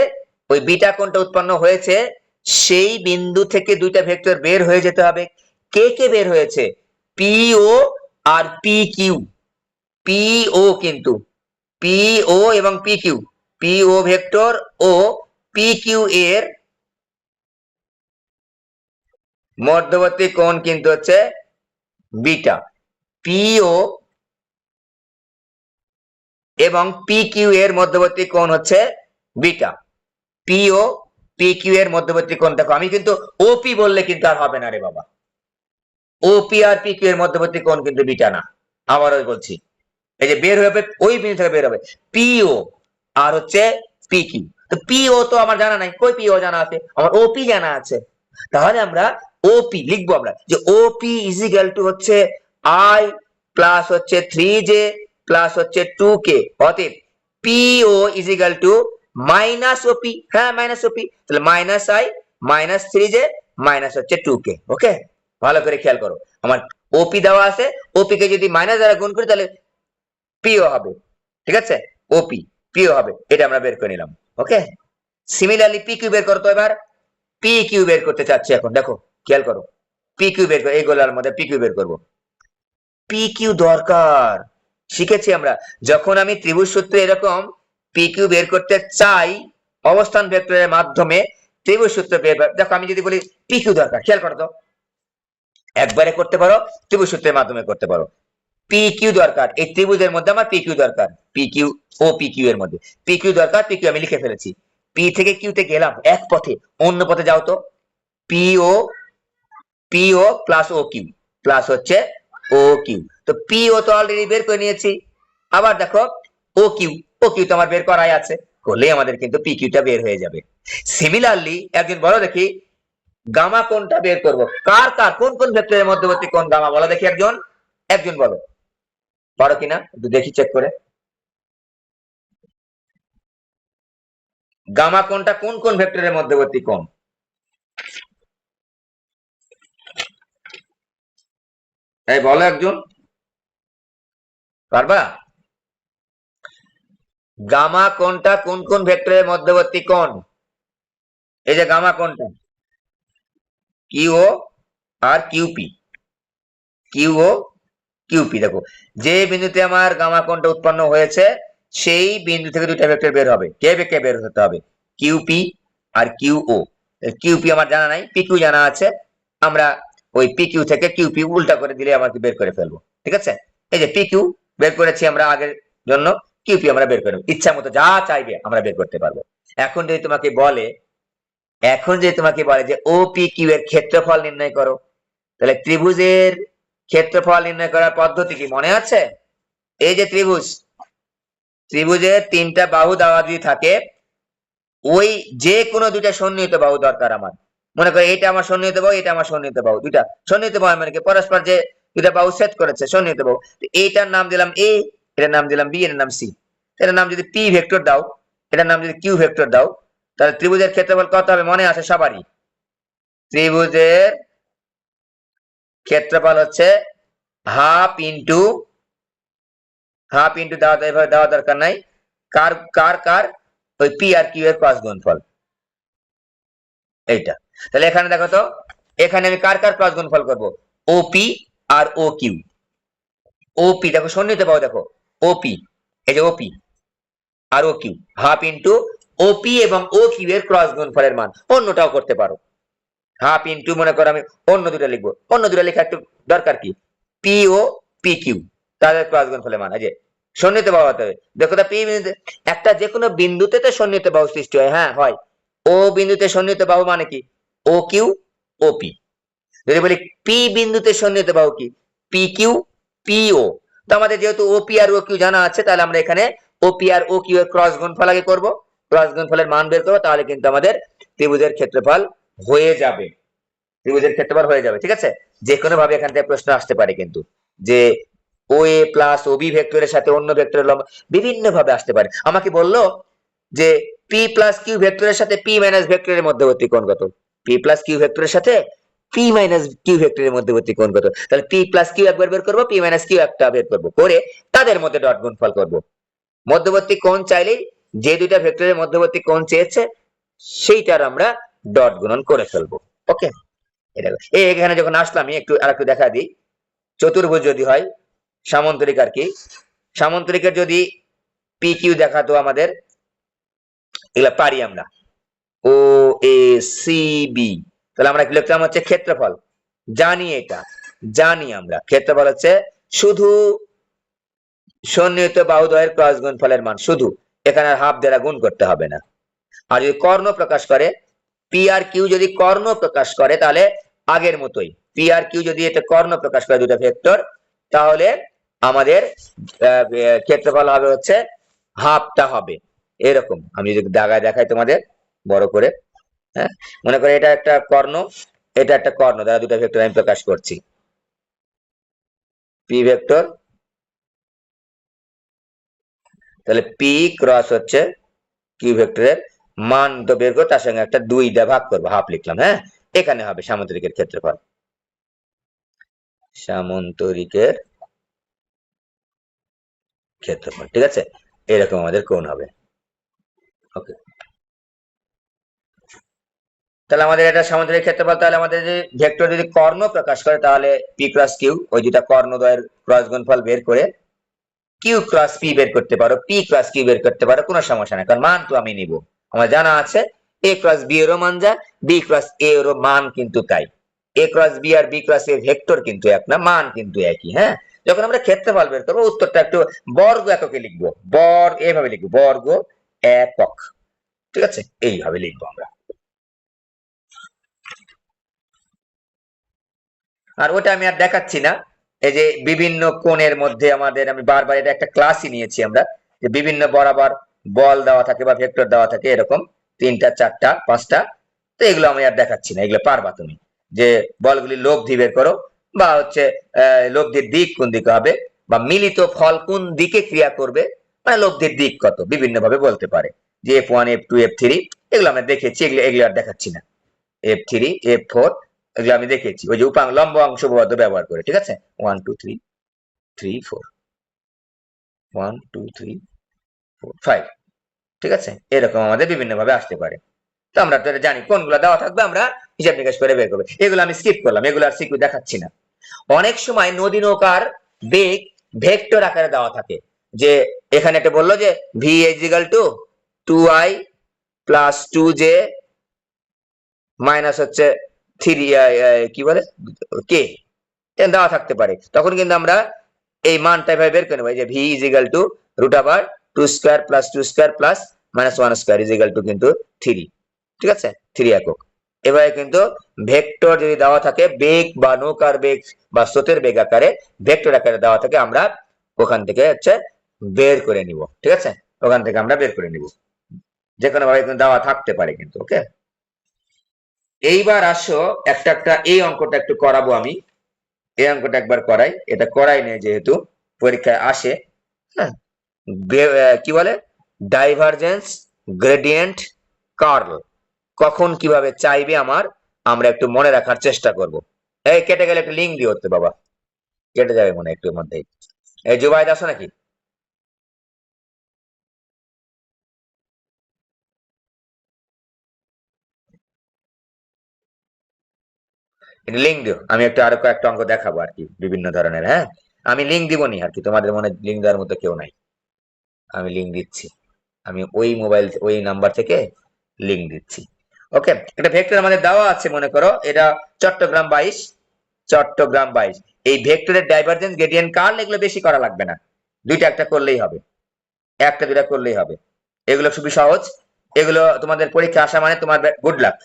ওই বিটা কোণটা উৎপন্ন হয়েছে সেই বিন্দু থেকে দুইটা ভেক্টর বের হয়ে যেতে হবে। কে কে বের হয়েছে? পিও আর পি কিউ। পিও কিন্তু পিও এবং পি কিউ, পিও ভেক্টর ও পি কিউ এর মধ্যবর্তী কোণ কিন্তু হচ্ছে বিটা। পিও এবং পি কিউ এর মধ্যবর্তী কোণ হচ্ছে বিটা। পিও পি কিউ এর মধ্যবর্তী কোণ দেখো, আমি কিন্তু ওপি বললে কিন্তু আর হবে না রে বাবা। ওপি আর পি কিউ এর মধ্যবর্তী কোণ কিন্তু বিটা না। আবারও বলছি, এই যে বের হবে ওই বিন্দু থেকে বের হবে পিও আর হচ্ছে পি কিউ। তো পিও তো আমার জানা নাই, কই পিও জানা আছে? আমার ওপি জানা আছে। তাহলে আমরা ওপি লিখবো আমরা যে ওপি ইজ ইকুয়াল টু হচ্ছে আই প্লাস হচ্ছে 3j প্লাস হচ্ছে 2k। অতএব পিও ইজ ইকুয়াল টু মাইনাস ওপি, হ্যাঁ মাইনাস ওপি, তাহলে minus I minus 3j minus হচ্ছে 2k। ওকে, ভালো করে খেয়াল করো, আমার ওপি দেওয়া আছে, ওপি কে যদি মাইনাস দ্বারা গুণ করি তাহলে পিও হবে। ঠিক আছে, ওপি পিও হবে, এটা আমরা বের করে নিলাম। ওকে, সিমিলারলি পি কিউ বের করো তো। এবার পি কিউ বের করতে চাচ্ছি এখন, দেখো খেয়াল করো, পি কিউ বের করো, এই গোলার মধ্যে পি কিউ বের করবো। পি কিউ দরকার, শিখেছি আমরা, যখন আমি ত্রিভুজ সূত্রে এরকম পি কিউ বের করতে চাই অবস্থান ভেক্টরের মাধ্যমে ত্রিভুজ সূত্র বের, দেখো আমি যদি বলি পি কিউ দরকার, খেয়াল করো তো, একবারে করতে পারো, ত্রিভুজ সূত্রের মাধ্যমে করতে পারো। পি কিউ দরকার, এই ত্রিভুজের মধ্যে আমার পি কিউ দরকার, পি কিউ ও পি কিউ এর মধ্যে পি কিউ দরকার, পি কিউ আমি লিখে ফেলেছি। পি থেকে কিউতে গেলাম এক পথে, অন্য পথে যাও তো, পিও পিও প্লাস ও কিউ প্লাস হচ্ছে ও কিউ। তো পিও তো অলরেডি বের করে নিয়েছি, আবার দেখো ও কিউ, ও কিউ তো আমার বের করাই আছে, করলে আমাদের কিন্তু পি কিউটা বের হয়ে যাবে। সিমিলারলি একজন বলো দেখি গামা কোনটা বের করব, কার কার কোন কোন ভেক্টরের মধ্যবর্তী কোন গামা, বলো দেখি একজন, একজন বলো, পারো কিনা একটু দেখি চেক করে। গামা কোনটা কোন কোন ভেক্টরের মধ্যবর্তী কোণ? এই বলো একজন, পারবা? গামা কোনটা কোন কোন ভেক্টরের মধ্যবর্তী কোণ? এই যে গামা কোনটা, Q R QP, Q QP, দেখো যে বিন্দুতে আমার গামা কোণটা উৎপন্ন হয়েছে সেই বিন্দু থেকে দুইটা ভেক্টর বের হবে, কে কে বের হতে হবে, কিউপি আর কিউও। কিউপি আমার জানা নাই, পিকিউ জানা আছে, আমরা ওই পিকিউ থেকে কিউপি উল্টা করে দিলে আমাকে বের করে ফেলবো। ঠিক আছে, এই যে পিকিউ বের করেছি আমরা আগের জন্য, কিউপি আমরা বের করে নেবো, ইচ্ছা মতো যা চাইবে আমরা বের করতে পারবো। এখন যদি তোমাকে বলে, এখন যদি তোমাকে বলে যে ও পি কিউ এর ক্ষেত্রফল নির্ণয় করো, তাহলে ত্রিভুজের ক্ষেত্রফল নির্ণয় করার পদ্ধতি কি মনে আছে? এই যে ত্রিভুজ, ত্রিভুজের তিনটা বাহু দেওয়া যদি থাকে, ওই যে কোনো দুইটা সন্নিহিত বাহু দরকার আমার। মনে করো এটা আমার সন্নিহিত বাহু, এটা আমার সন্নিহিত বাহু, দুইটা সন্নিহিত বাহু মানে কি, পরস্পর যে দুইটা বাহু ছেদ করেছে সন্নিহিত বাহু। এইটার নাম দিলাম এ, এটার নাম দিলাম বি, এর নাম সি। এটার নাম যদি পি ভেক্টর দাও, এটার নাম যদি কিউ ভেক্টর দাও, তাহলে ত্রিভুজের ক্ষেত্রফল কত হবে মনে আছে সবারই? ত্রিভুজের ক্ষেত্রফল হচ্ছে হাফ ইন্টু দেওয়া দরকার নাই, কার কার কার, ওই পি আর কিউ এর ক্রস গুণফল, এইটা। তাহলে এখানে দেখো তো, এখানে আমি কার কার ক্রস গুণফল করব, ওপি আর ও কিউ। ওপি দেখো সন্নিহিত বাহু, দেখো ওপি, এই যে ওপি আর ও কিউ, হাফ ইন্টু ওপি এবং ও কিউ এর ক্রস গুণফলের মান, অন্যটাও করতে পারো, হাফ ইন্টু, মনে করো আমি অন্য দুটো লিখবো, অন্য দুটো লেখা একটু দরকার কি, পি ও পি কিউ, তাদের ক্রস গুণফলের মান, এই যে সন্নিহিত বাহু হতে হবে। দেখো তো পি বিন্দুতে, একটা যে কোনো বিন্দুতে তো সন্নিহিত বাহু সৃষ্টি হয়, হ্যাঁ হয়, ও বিন্দুতে সন্নিহিত বাহু মানে কি, ও কিউ ও পি। যদি বলি পি বিন্দুতে সন্নিহিত বাহু কি, পি কিউ পি ও। তো আমাদের যেহেতু ওপি আর ও কিউ জানা আছে, তাহলে আমরা এখানে ওপি আর ও কিউ এর ক্রস গুণফল আগে করবো, ক্রস গুণফলের মান বের করবো, তাহলে কিন্তু আমাদের ত্রিভুজের ক্ষেত্রফল হয়ে যাবে, ত্রিভুজের ক্ষেত্রফল হয়ে যাবে। ঠিক আছে, যে কোনো ভাবে এখান থেকে প্রশ্ন আসতে পারে কিন্তু, যে ও এ প্লাস ও বি ভেক্টরের সাথে অন্য ভেক্টরের লম্ব, বিভিন্ন ভাবে আসতে পারে। আমাকে বললো যে পি প্লাস কিউ ভেক্টরের সাথে পি মাইনাস ভেক্টরের মধ্যবর্তী কোণ কত, পি প্লাস কিউ ভেক্টরের সাথে পি মাইনাস কিউ ভেক্টরের মধ্যবর্তী কোণ কত, তাহলে পি প্লাস কিউ একবার বের করবো, পি মাইনাস কিউ একটা বের করবো, করে তাদের মধ্যে ডট গুণফল করবো। মধ্যবর্তী কোণ চাইলেই যে দুইটা ভেক্টরের মধ্যবর্তী কোণ চেয়েছে সেইটার আমরা ডট গুণন করে ফেলবো। ওকে, এটা এখানে যখন আসলাম আমি একটু আরেকটু দেখা দিই। চতুর্ভুজ যদি হয়, সামান্তরিক আর কি, সামান্তরিকের যদি পি কিউ দেখাতো আমাদের, এগুলা পারি আমরা, ও এ সি বি, তাহলে আমরা কি লিখলাম হচ্ছে ক্ষেত্রফল, জানি এটা, জানি আমরা ক্ষেত্রফল হচ্ছে শুধু সন্নিহিত বাহুদ্বয়ের ক্রস গুণফলের মান, শুধু, এখানে আর হাফ দ্বারা গুণ করতে হবে না। আর যদি কর্ণ প্রকাশ করে, পি আর কিউ যদি কর্ণ প্রকাশ করে তাহলে আগের মতোই, পি আর কিউ যদি এটা কর্ণ প্রকাশ করে দুটো ভেক্টর, তাহলে আমাদের ক্ষেত্রফল হবে হচ্ছে হাফটা হবে এরকম। আমি যদি দাগায় দেখাই তোমাদের বড় করে, হ্যাঁ, মনে করে এটা একটা কর্ণ, এটা একটা কর্ণ, দ্বারা দুটো ভেক্টর আমি প্রকাশ করছি, পি ভেক্টর, তাহলে পি ক্রস হচ্ছে কিউ ভেক্টরের মান তো বের করে তার সঙ্গে একটা 2 দিয়ে ভাগ করবো, হাফ লিখলাম, হ্যাঁ, এখানে হবে সামান্তরিকের ক্ষেত্রফল, সামান্তরিকের ক্ষেত্রফল, ঠিক আছে, এরকম আমাদের কোণ হবে। ওকে, তাহলে আমাদের এটা সামান্তরিক ক্ষেত্রফল, তাহলে আমাদের যে ভেক্টর যদি কর্ণ প্রকাশ করে তাহলে পি ক্রস কিউ, ওই দুটা কর্ণদ্বয়ের ক্রস গুণফল বের করে কিউ ক্রস পি বের করতে পারো, পি ক্রস কিউ বের করতে পারো, কোনো সমস্যা নাই, কারণ মান তো আমি নিব, আমার জানা আছে এ ক্রস বি এরও মান যা, বি ক্রস এ এরও মান কিন্তু তাই, এ ক্রস বি আর বি ক্রস এ ভেক্টর কিন্তু এক না, মান কিন্তু একই। হ্যাঁ, যখন আমরা ক্ষেত্রফল বের করবো উত্তরটা একটু বর্গ এককে লিখবো, এভাবে লিখবো, বর্গ একক, ঠিক আছে, এইভাবে লিখবো আমরা। আর ওটা আমি আর দেখাচ্ছি না, এই যে বিভিন্ন কোণের মধ্যে আমাদের, আমি বারবার এটা একটা ক্লাসই নিয়েছি আমরা, যে বিভিন্ন বরাবর বল দেওয়া থাকে বা ভেক্টর দেওয়া থাকে এরকম 3টা 4টা 5টা, তো এগুলো আমি আর দেখাচ্ছি না, এগুলো পারবা তুমি, যে বলগুলি লব্ধি বের করো, বা হচ্ছে লব্ধির দিক কোন দিকে হবে, বা মিলিত ফল কোন দিকে ক্রিয়া করবে, মানে লব্ধির দিক কত বিভিন্ন ভাবে বলতে পারে, যে F1 F2 F3, এগুলো আমরা দেখেছি, এগুলো এগুলো আর দেখাচ্ছি না, F3 F4 এগুলো আমি দেখেছি, ওই যে উপাংশ লম্ব অংশ উপপাদ্য ব্যবহার করে, ঠিক আছে, 1 2 3 3 4 1 2 3 4 5, ঠিক আছে, এরকম আমাদের বিভিন্ন ভাবে আসতে পারে। তো আমরা তো এটা জানি কোনগুলো দেওয়া থাকবে, আমরা হিসাব নিকাশ করে বের করবো, এগুলো আমি স্কিপ করলাম, এগুলো আর সিকিউ দেখাচ্ছি না। অনেক সময় নদী নৌকার বেগ ভেক্টর আকারে দেওয়া থাকে, যে এখানে একটা বললো যে V equal to 2i plus 2j minus হচ্ছে 3 কি বলে কে, দেওয়া থাকতে পারে, তখন কিন্তু আমরা এই মানটা এভাবে বের করে নেবো, যে V is equal to root over 2 square plus 2 square plus minus 1 square is equal to কিন্তু 3, ঠিক আছে, 3 একক। এবারে কিন্তু ভেক্টর যদি দেওয়া থাকে, বেগ বা নৌকার বেগ বা স্রোতের বেগ আকারে ভেক্টর আকারে দেওয়া থাকে, আমরা ওখান থেকে হচ্ছে বের করে নিব, ঠিক আছে, ওখান থেকে আমরা বের করে নিব, যে কোনো ভাবে কিন্তু দেওয়া থাকতে পারে কিন্তু। ওকে, এইবার আসো একটা একটা এই অঙ্কটা একটু করাবো আমি, এই অঙ্কটা একবার করাই, এটা করাই নেই যেহেতু পরীক্ষায় আসে, হ্যাঁ, কি বলে ডাইভারজেন্স গ্রেডিয়েন্ট কার্ল কখন কিভাবে চাইবে আমার, আমরা একটু মনে রাখার চেষ্টা করব। এই কেটে গেলে একটু লিঙ্ক দিয়ে হচ্ছে বাবা, কেটে যাবে মনে একটু মধ্যেই। এই জুবাইদ আসো নাকি, লিঙ্ক দিও, আমি একটু আরো কয়েকটা অঙ্ক দেখাবো আর কি বিভিন্ন ধরনের, হ্যাঁ, আমি লিঙ্ক দিব নি আর কি, তোমাদের মনে লিঙ্ক দেওয়ার মতো কেউ নাই, আমি লিঙ্ক দিচ্ছি, আমি ওই মোবাইল ওই নাম্বার থেকে লিঙ্ক দিচ্ছি। ওকে, এটা ভেক্টর আমাদের দেওয়া আছে, মনে করো এটা চট্টগ্রাম 22, চট্টগ্রাম 22, এই ভেক্টরের ডাইভারজেন্স গ্রেডিয়েন্ট কার্ল এগুলো বেশি করা লাগবে না, দুইটা একটা করলেই হবে, একটা দুটা করলেই হবে, এগুলো খুবই সহজ, এগুলো তোমাদের পরীক্ষা আসা মানে তোমার গুড লাক,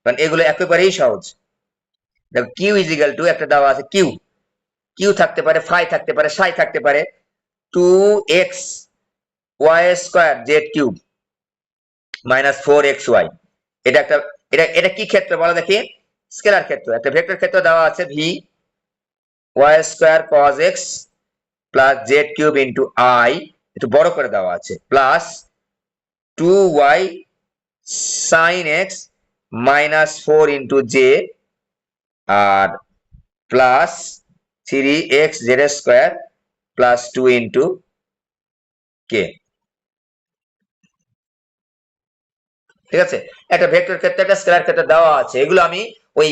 কারণ এগুলো একেবারেই সহজ। দেখো কিউ ইজ ইকাল টু একটা দেওয়া আছে, কিউ, কিউ থাকতে পারে, ফাই থাকতে পারে, সাই থাকতে পারে, 2x Y square Z cube minus 4xy, এটা একটা, এটা কি ক্ষেত্র বলো দেখি, স্কেলার ক্ষেত্র, একটা ভেক্টর ক্ষেত্র দেওয়া আছে V Y square cos X plus Z cube into I, একটু বড় করে দেওয়া আছে, plus 2y sine X minus 4 into J, আর plus 3x Z square plus 2 into K, ঠিক আছে, একটা ভেক্টর ক্ষেত্রে একটা স্কেলার ক্ষেত্রে দেওয়া আছে, এগুলো আমি ওই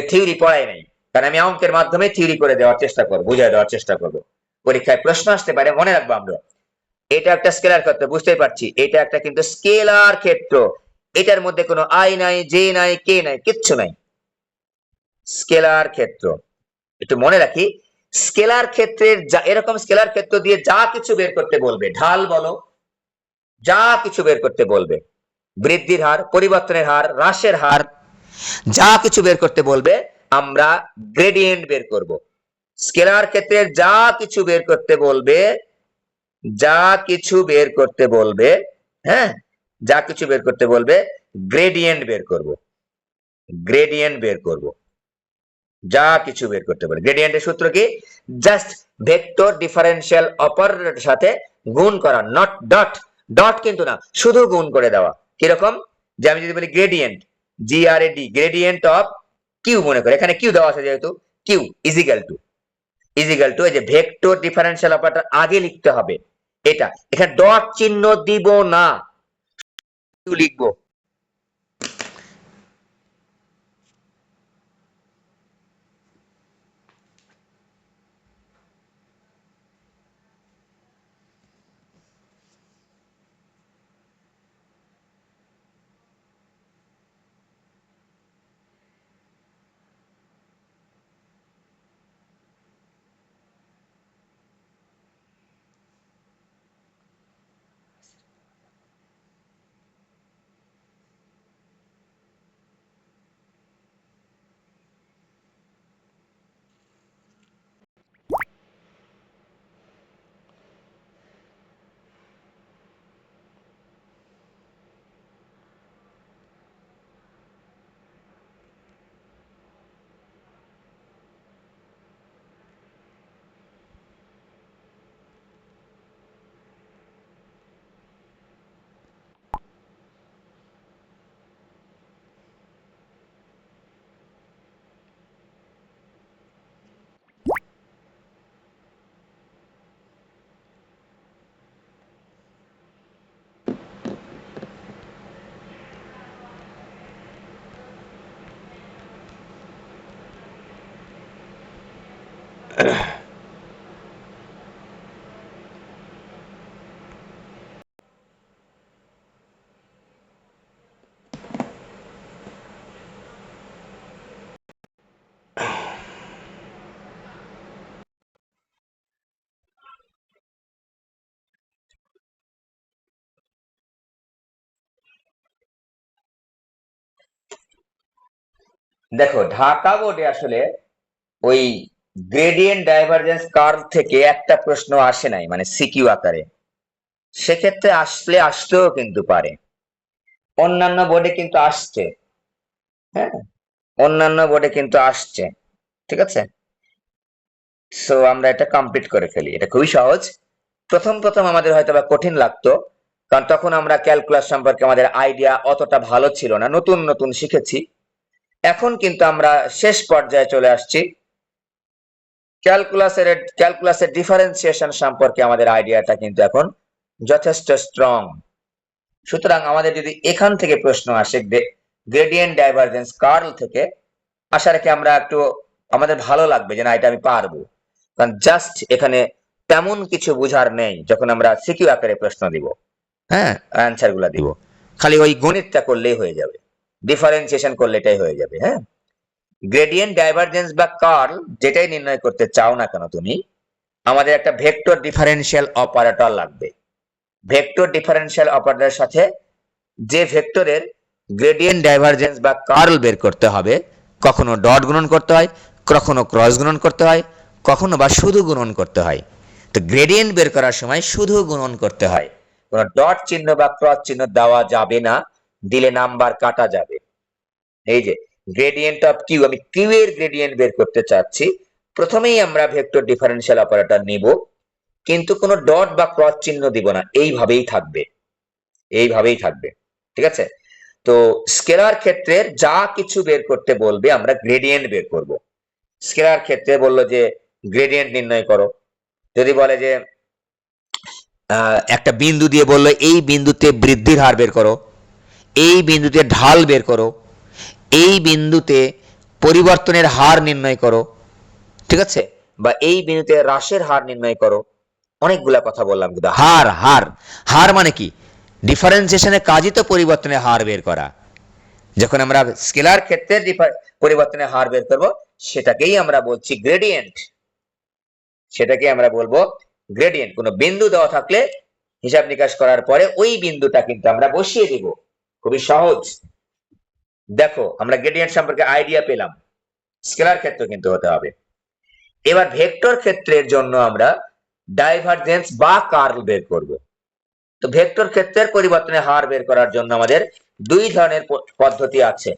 থিওরি পড়াই নাই, কারণ আমি অঙ্কের মাধ্যমে থিওরি করে দেওয়ার চেষ্টা করবো, বুঝিয়ে দেওয়ার চেষ্টা করবো। পরীক্ষায় প্রশ্ন আসতে পারে, মনে রাখবো আমরা। এটা একটা স্কেলার ক্ষেত্র, বুঝতেই পারছি এটা একটা কিন্তু স্কেলার ক্ষেত্র, এটার মধ্যে কোনো আই নাই, জে নাই, কে নাই, কিচ্ছু নাই, স্কেলার ক্ষেত্র। একটু মনে রাখি, স্কেলার ক্ষেত্রের এরকম স্কেলার ক্ষেত্র দিয়ে যা কিছু বের করতে বলবে, ঢাল বলো, যা কিছু বের করতে বলবে, বৃদ্ধির হার, পরিবর্তনের হার, হ্রাসের হার, যা কিছু বের করতে বলবে আমরা গ্রেডিয়েন্ট বের করব। স্কেলার ক্ষেত্রে যা কিছু বের করতে বলবে, যা কিছু বের করতে বলবে, হ্যাঁ, যা কিছু বের করতে বলবে গ্রেডিয়েন্ট বের করব, গ্রেডিয়েন্ট বের করব, যা কিছু বের করতে পারে। গ্রেডিয়েন্টের সূত্র কি? জাস্ট ভেক্টর ডিফারেন্সিয়াল অপারেটরের সাথে গুণ করা, নট ডট, ডট কিন্তু না, শুধু গুণ করে দেওয়া। কিরকম? যে আমি যদি বলি gradient, GRAD, gradient of Q, মনে করে এখানে কিউ দেওয়া আছে, যেহেতু Q equal to, equal to, এই যে ভেক্টর ডিফারেন্সিয়াল অপারেটর আগে লিখতে হবে, এটা এখানে ডট চিহ্ন দিব না, কিউ লিখবো। দেখো, ঢাকা বোর্ডে আসলে ওই গ্রেডিয়েন্ট ডাইভারজেন্স কার্ভ থেকে একটা প্রশ্ন আসে নাই, মানে সিকিউ আকারে, সেক্ষেত্রে আসলে আসতেও কিন্তু পারে, অন্যান্য বোর্ডে কিন্তু আসছে, হ্যাঁ, অন্যান্য বোর্ডে কিন্তু আসছে, ঠিক আছে। সো আমরা এটা কমপ্লিট করে ফেলি, এটা খুবই সহজ। প্রথম প্রথম আমাদের হয়তো বা কঠিন লাগতো, কারণ তখন আমরা ক্যালকুলাস সম্পর্কে আমাদের আইডিয়া অতটা ভালো ছিল না, নতুন নতুন শিখেছি। এখন কিন্তু আমরা শেষ পর্যায়ে চলে আসছি, ক্যালকুলাসের ডিফারেন্সিয়েশন সম্পর্কে আমাদের আইডিয়াটা কিন্তু এখন যথেষ্ট স্ট্রং। সুতরাং আমাদের যদি এখান থেকে প্রশ্ন আসে, গ্রেডিয়েন্ট ডাইভারজেন্স কার্ল থেকে, আশা রাখি আমরা একটু, আমাদের ভালো লাগবে যে না এটা আমি পারবো, কারণ জাস্ট এখানে তেমন কিছু বুঝার নেই যখন আমরা সিকিউ আকারে প্রশ্ন দিব, হ্যাঁ, অ্যান্সার গুলা দিব, খালি ওই গণিতটা করলেই হয়ে যাবে, ডিফারেন্সিয়েশন করলে এটাই হয়ে যাবে। হ্যাঁ, গ্রেডিয়েন্ট ডাইভারজেন্স বা কার্ল যেটাই নির্ণয় করতে চাও না কেন তুমি, আমাদের একটা ভেক্টর ডিফারেন্সিয়াল অপারেটর লাগবে। ভেক্টর ডিফারেন্সিয়াল অপারেটরের সাথে যে ভেক্টরের গ্রেডিয়েন্ট ডাইভারজেন্স বা কার্ল বের করতে হবে, কখনো ডট গুণন করতে হয়, কখনো ক্রস গুণন করতে হয়, কখনো বা শুধু গুণন করতে হয়। তো গ্রেডিয়েন্ট বের করার সময় শুধু গুণন করতে হয়, কোনো ডট চিহ্ন বা ক্রস চিহ্ন দেওয়া যাবে না, দিলে নাম্বার কাটা যাবে। এই যে গ্রেডিয়েন্ট অফ কিউ, আমি কিউ এর গ্রেডিয়েন্ট বের করতে চাচ্ছি, প্রথমেই আমরা ভেক্টর ডিফারেন্সিয়াল অপারেটর নিব, কিন্তু কোনো ডট বা ক্রস চিহ্ন দিব না, এইভাবেই থাকবে, এইভাবেই থাকবে, ঠিক আছে। তো স্কেলার ক্ষেত্রে যা কিছু বের করতে বলবে আমরা গ্রেডিয়েন্ট বের করব। স্কেলার ক্ষেত্রে বললো যে গ্রেডিয়েন্ট নির্ণয় করো, যদি বলে যে একটা বিন্দু দিয়ে বললো এই বিন্দুতে বৃদ্ধির হার বের করো, এই বিন্দুতে ঢাল বের করো, এই বিন্দুতে পরিবর্তনের হার নির্ণয় করো, ঠিক আছে, বা এই বিন্দুতে হ্রাসের হার নির্ণয় করো। অনেকগুলা কথা বললাম, কিন্তু হার হার হার মানে কি? ডিফারেন্সিয়েশনের কাজই তো পরিবর্তনের হার বের করা। যখন আমরা স্কেলার ক্ষেত্রে পরিবর্তনের হার বের করব, সেটাকেই আমরা বলছি গ্রেডিয়েন্ট, সেটাকে আমরা বলবো গ্রেডিয়েন্ট। কোনো বিন্দু দেওয়া থাকলে হিসাব নিকাশ করার পরে ওই বিন্দুটা কিন্তু আমরা বসিয়ে দিব, খুবই সহজ। দেখো আমরা গ্রেডিয়েন্ট সম্পর্কে আইডিয়া পেলাম, স্কেলার ক্ষেত্র কিন্তু হতে হবে। এবার ভেক্টর ক্ষেত্রের জন্য আমরা ডাইভারজেন্স বা কার্ল বের করব। তো ভেক্টর ক্ষেত্রের পরিবর্তনের হার বের করার জন্য আমাদের দুই ধরনের পদ্ধতি আছে।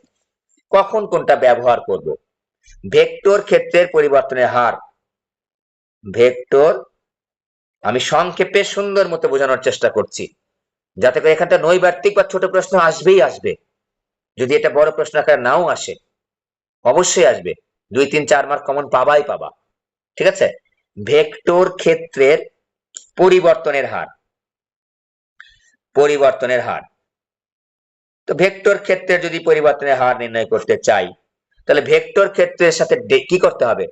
কখন কোনটা ব্যবহার করব? ভেক্টর ক্ষেত্রের পরিবর্তনের হার, ভেক্টর, আমি সংক্ষেপে সুন্দর মতো বোঝানোর চেষ্টা করছি, যাতে করে এখানটা নৈর্ব্যক্তিক বা ছোট প্রশ্ন আসবেই আসবে। যদি এটা বড় প্রশ্ন আকারে নাও আসে, অবশ্যই আসবে, 2, 3, 4 মার্ক কমন পাবাই পাবা, ঠিক আছে। ভেক্টর ক্ষেত্রের পরিবর্তনের হার, পরিবর্তনের হার। তো ভেক্টর ক্ষেত্রে যদি পরিবর্তনের হার নির্ণয় করতে চাই, তাহলে ভেক্টর ক্ষেত্রের সাথে কি করতে হবে?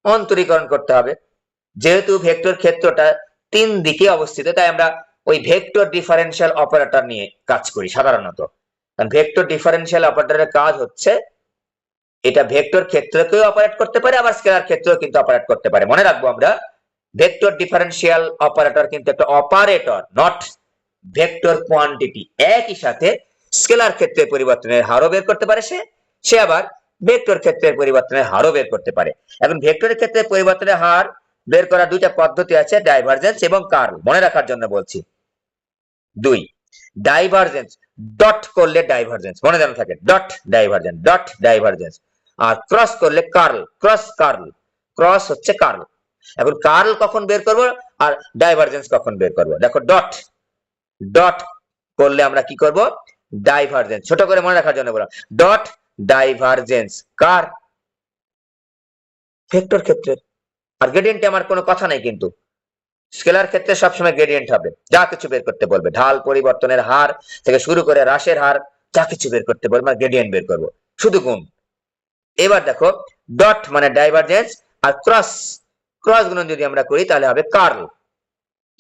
অন্তরীকরণ করতে হবে। যেহেতু ভেক্টর ক্ষেত্রটা 3 দিকে অবস্থিত, তাই আমরা ওই ভেক্টর ডিফারেনশিয়াল অপারেটর নিয়ে কাজ করি সাধারণত। কারণ ভেক্টর ডিফারেনশিয়াল অপারেটরের কাজ হচ্ছে, এটা ভেক্টর ক্ষেত্রকেও অপারেট করতে পারে, আবার স্কেলার ক্ষেত্রেও কিন্তু অপারেট করতে পারে। মনে রাখবো আমরা, ভেক্টর ডিফারেনশিয়াল অপারেটর কিন্তু একটা অপারেটর, নট ভেক্টর কোয়ান্টিটি। একই সাথে স্কেলার ক্ষেত্রের পরিবর্তনের হারও বের করতে পারে সে, সে আবার ভেক্টর ক্ষেত্রের পরিবর্তনের হারও বের করতে পারে। এখন ভেক্টরের ক্ষেত্রে পরিবর্তনের হার বের করার দুইটা পদ্ধতি আছে, ডাইভারজেন্স এবং কার্ল। মনে রাখার জন্য বলছি, দুই, ডাইভারজেন্স, ডট করলে ডাইভারজেন্স, মনে যেন থাকে, ডট ডাইভারজেন্স, ডট ডাইভারজেন্স। আর ক্রস করলে কার্ল, ক্রস কার্ল, ক্রস হচ্ছে কার্ল। এখন কার্ল কখন বের করব আর ডাইভারজেন্স কখন বের করব? দেখো, ডট, ডট করলে আমরা কি করব? ডাইভারজেন্স। ছোট করে মনে রাখার জন্য বললাম, ডট ডাইভারজেন্স কার? ভেক্টর ক্ষেত্রে। আর গ্রেডিয়েন্টে আমার কোনো কথা নাই কিন্তু, স্কেলার ক্ষেত্রে সবসময় গ্রেডিয়েন্ট হবে। যা কিছু বের করতে বলবে, ঢাল পরিবর্তনের হার থেকে শুরু করে হ্রাসের হার, যা কিছু বের করতে বলবে আমরা গ্রেডিয়েন্ট বের করব, শুধু গুণ। এবার দেখো, ডট মানে ডাইভারজেন্স, আর ক্রস, ক্রস গুণন যদি আমরা করি তাহলে হবে কার্ল।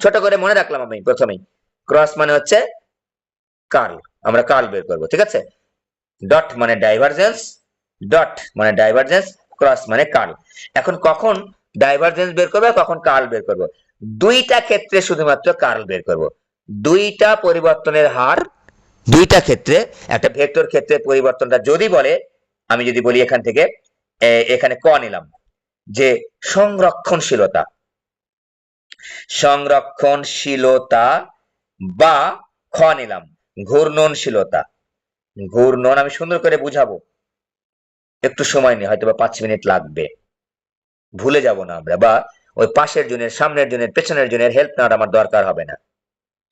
ছোট করে মনে রাখলাম আমি প্রথমেই, ক্রস মানে হচ্ছে কার্ল, আমরা কার্ল বের করব, ঠিক আছে। ডট মানে ডাইভারজেন্স, ডট মানে ডাইভারজেন্স, ক্রস মানে কার্ল। এখন কখন ডাইভারজেন্স বের করবো, কখন কার্ল বের করব? দুইটা ক্ষেত্রে শুধুমাত্র কার্ল বের করব। দুইটা পরিবর্তনের হার, দুইটা ক্ষেত্রে, একটা ভেক্টর ক্ষেত্রে পরিবর্তনটা যদি বলে, আমি যদি বলি এখান থেকে, এখানে ক নিলাম যে সংরক্ষণশীলতা, সংরক্ষণশীলতা, বা খ নিলাম ঘূর্ণনশীলতা। ঘূর্ণন আমি সুন্দর করে বুঝাবো, একটু সময় নেই, হয়তো বা 5 মিনিট লাগবে, ভুলে যাব না আমরা, বা ওই পাশের জনের, সামনের জনের, পেছনের জনের হেল্প নেওয়ার আমার দরকার হবে না।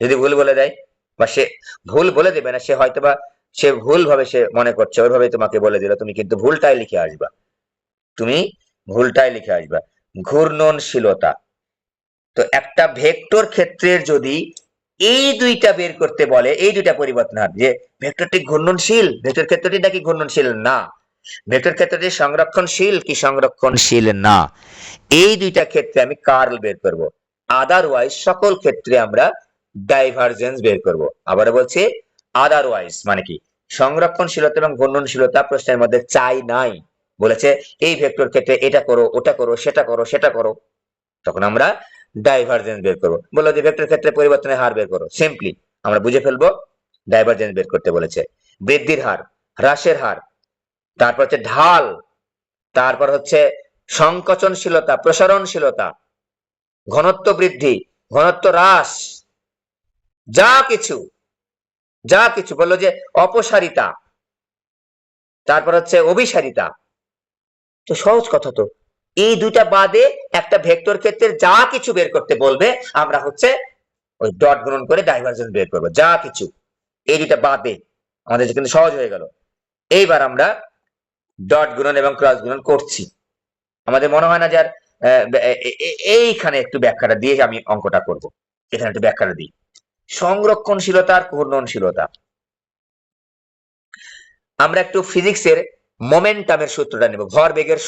যদি ভুল বলে দেয়, বা সে ভুল বলে দেবে না, সে হয়তো বা সে ভুল ভাবে সে মনে করছে, ওইভাবে তোমাকে বলে দিল, তুমি কিন্তু ভুলটাই লিখে আসবা, তুমি ভুলটাই লিখে আসবা। ঘূর্ণনশীলতা। তো একটা ভেক্টর ক্ষেত্রের যদি এই দুইটা বের করতে বলে, এই দুইটা পরিবর্তন হার, যে ভেক্টরটি ঘূর্ণনশীল, ভেক্টর ক্ষেত্রটি নাকি ঘূর্ণনশীল না, ভেক্টর ক্ষেত্রটি সংরক্ষণশীল কি সংরক্ষণশীল না, এই দুইটা ক্ষেত্রে আমি কার্ল বের করব। আদারওয়াইজ সকল ক্ষেত্রে আমরা ডাইভারজেন্স বের করব। আবার বলছি, আদারওয়াইজ মানে কি? সংরক্ষণশীলতা এবং ঘূর্ণনশীলতা প্রশ্নের মধ্যে চাই নাই, বলেছে এই ভেক্টর ক্ষেত্রে এটা করো, ওটা করো, সেটা করো, সেটা করো, তখন আমরা ডাইভারজেন্স বের করবো। বললো যে ভেক্টর ক্ষেত্রে পরিবর্তনের হার বের করো, সিম্পলি আমরা বুঝে ফেলবো ডাইভারজেন্স বের করতে বলেছে। বৃদ্ধির হার, হ্রাসের হার, তারপর হচ্ছে ঢাল, তারপর হচ্ছে সংকোচনশীলতা, প্রসারণশীলতা, ঘনত্ব বৃদ্ধি, ঘনত্ব হ্রাস, যা কিছু, যা কিছু বললো যে অপসারিতা, তারপর হচ্ছে অভিসারিতা। তো সহজ কথা তো, এই দুইটা বাদে একটা ভেক্টর ক্ষেত্রে যা কিছু বের করতে বলবে, আমরা হচ্ছে ওই ডট গুণন করে ডাইভারজেন্স বের করবো, যা কিছু, এই দুইটা বাদে আমাদের কিন্তু সহজ হয়ে গেল। এইবার আমরা ডট গুণন এবং ক্রস গুণন করছি। আমাদের মনে হয় না যে আর এইখানে একটু ব্যাখ্যাটা দিয়ে আমি অঙ্কটা করব, এখানে একটু ব্যাখ্যাটা দিই। সংরক্ষণশীলতা আর ঘূর্ণনশীলতা, আমরা একটু ফিজিক্সের মোমেন্টামের সূত্রটা নেব, ভরবেগের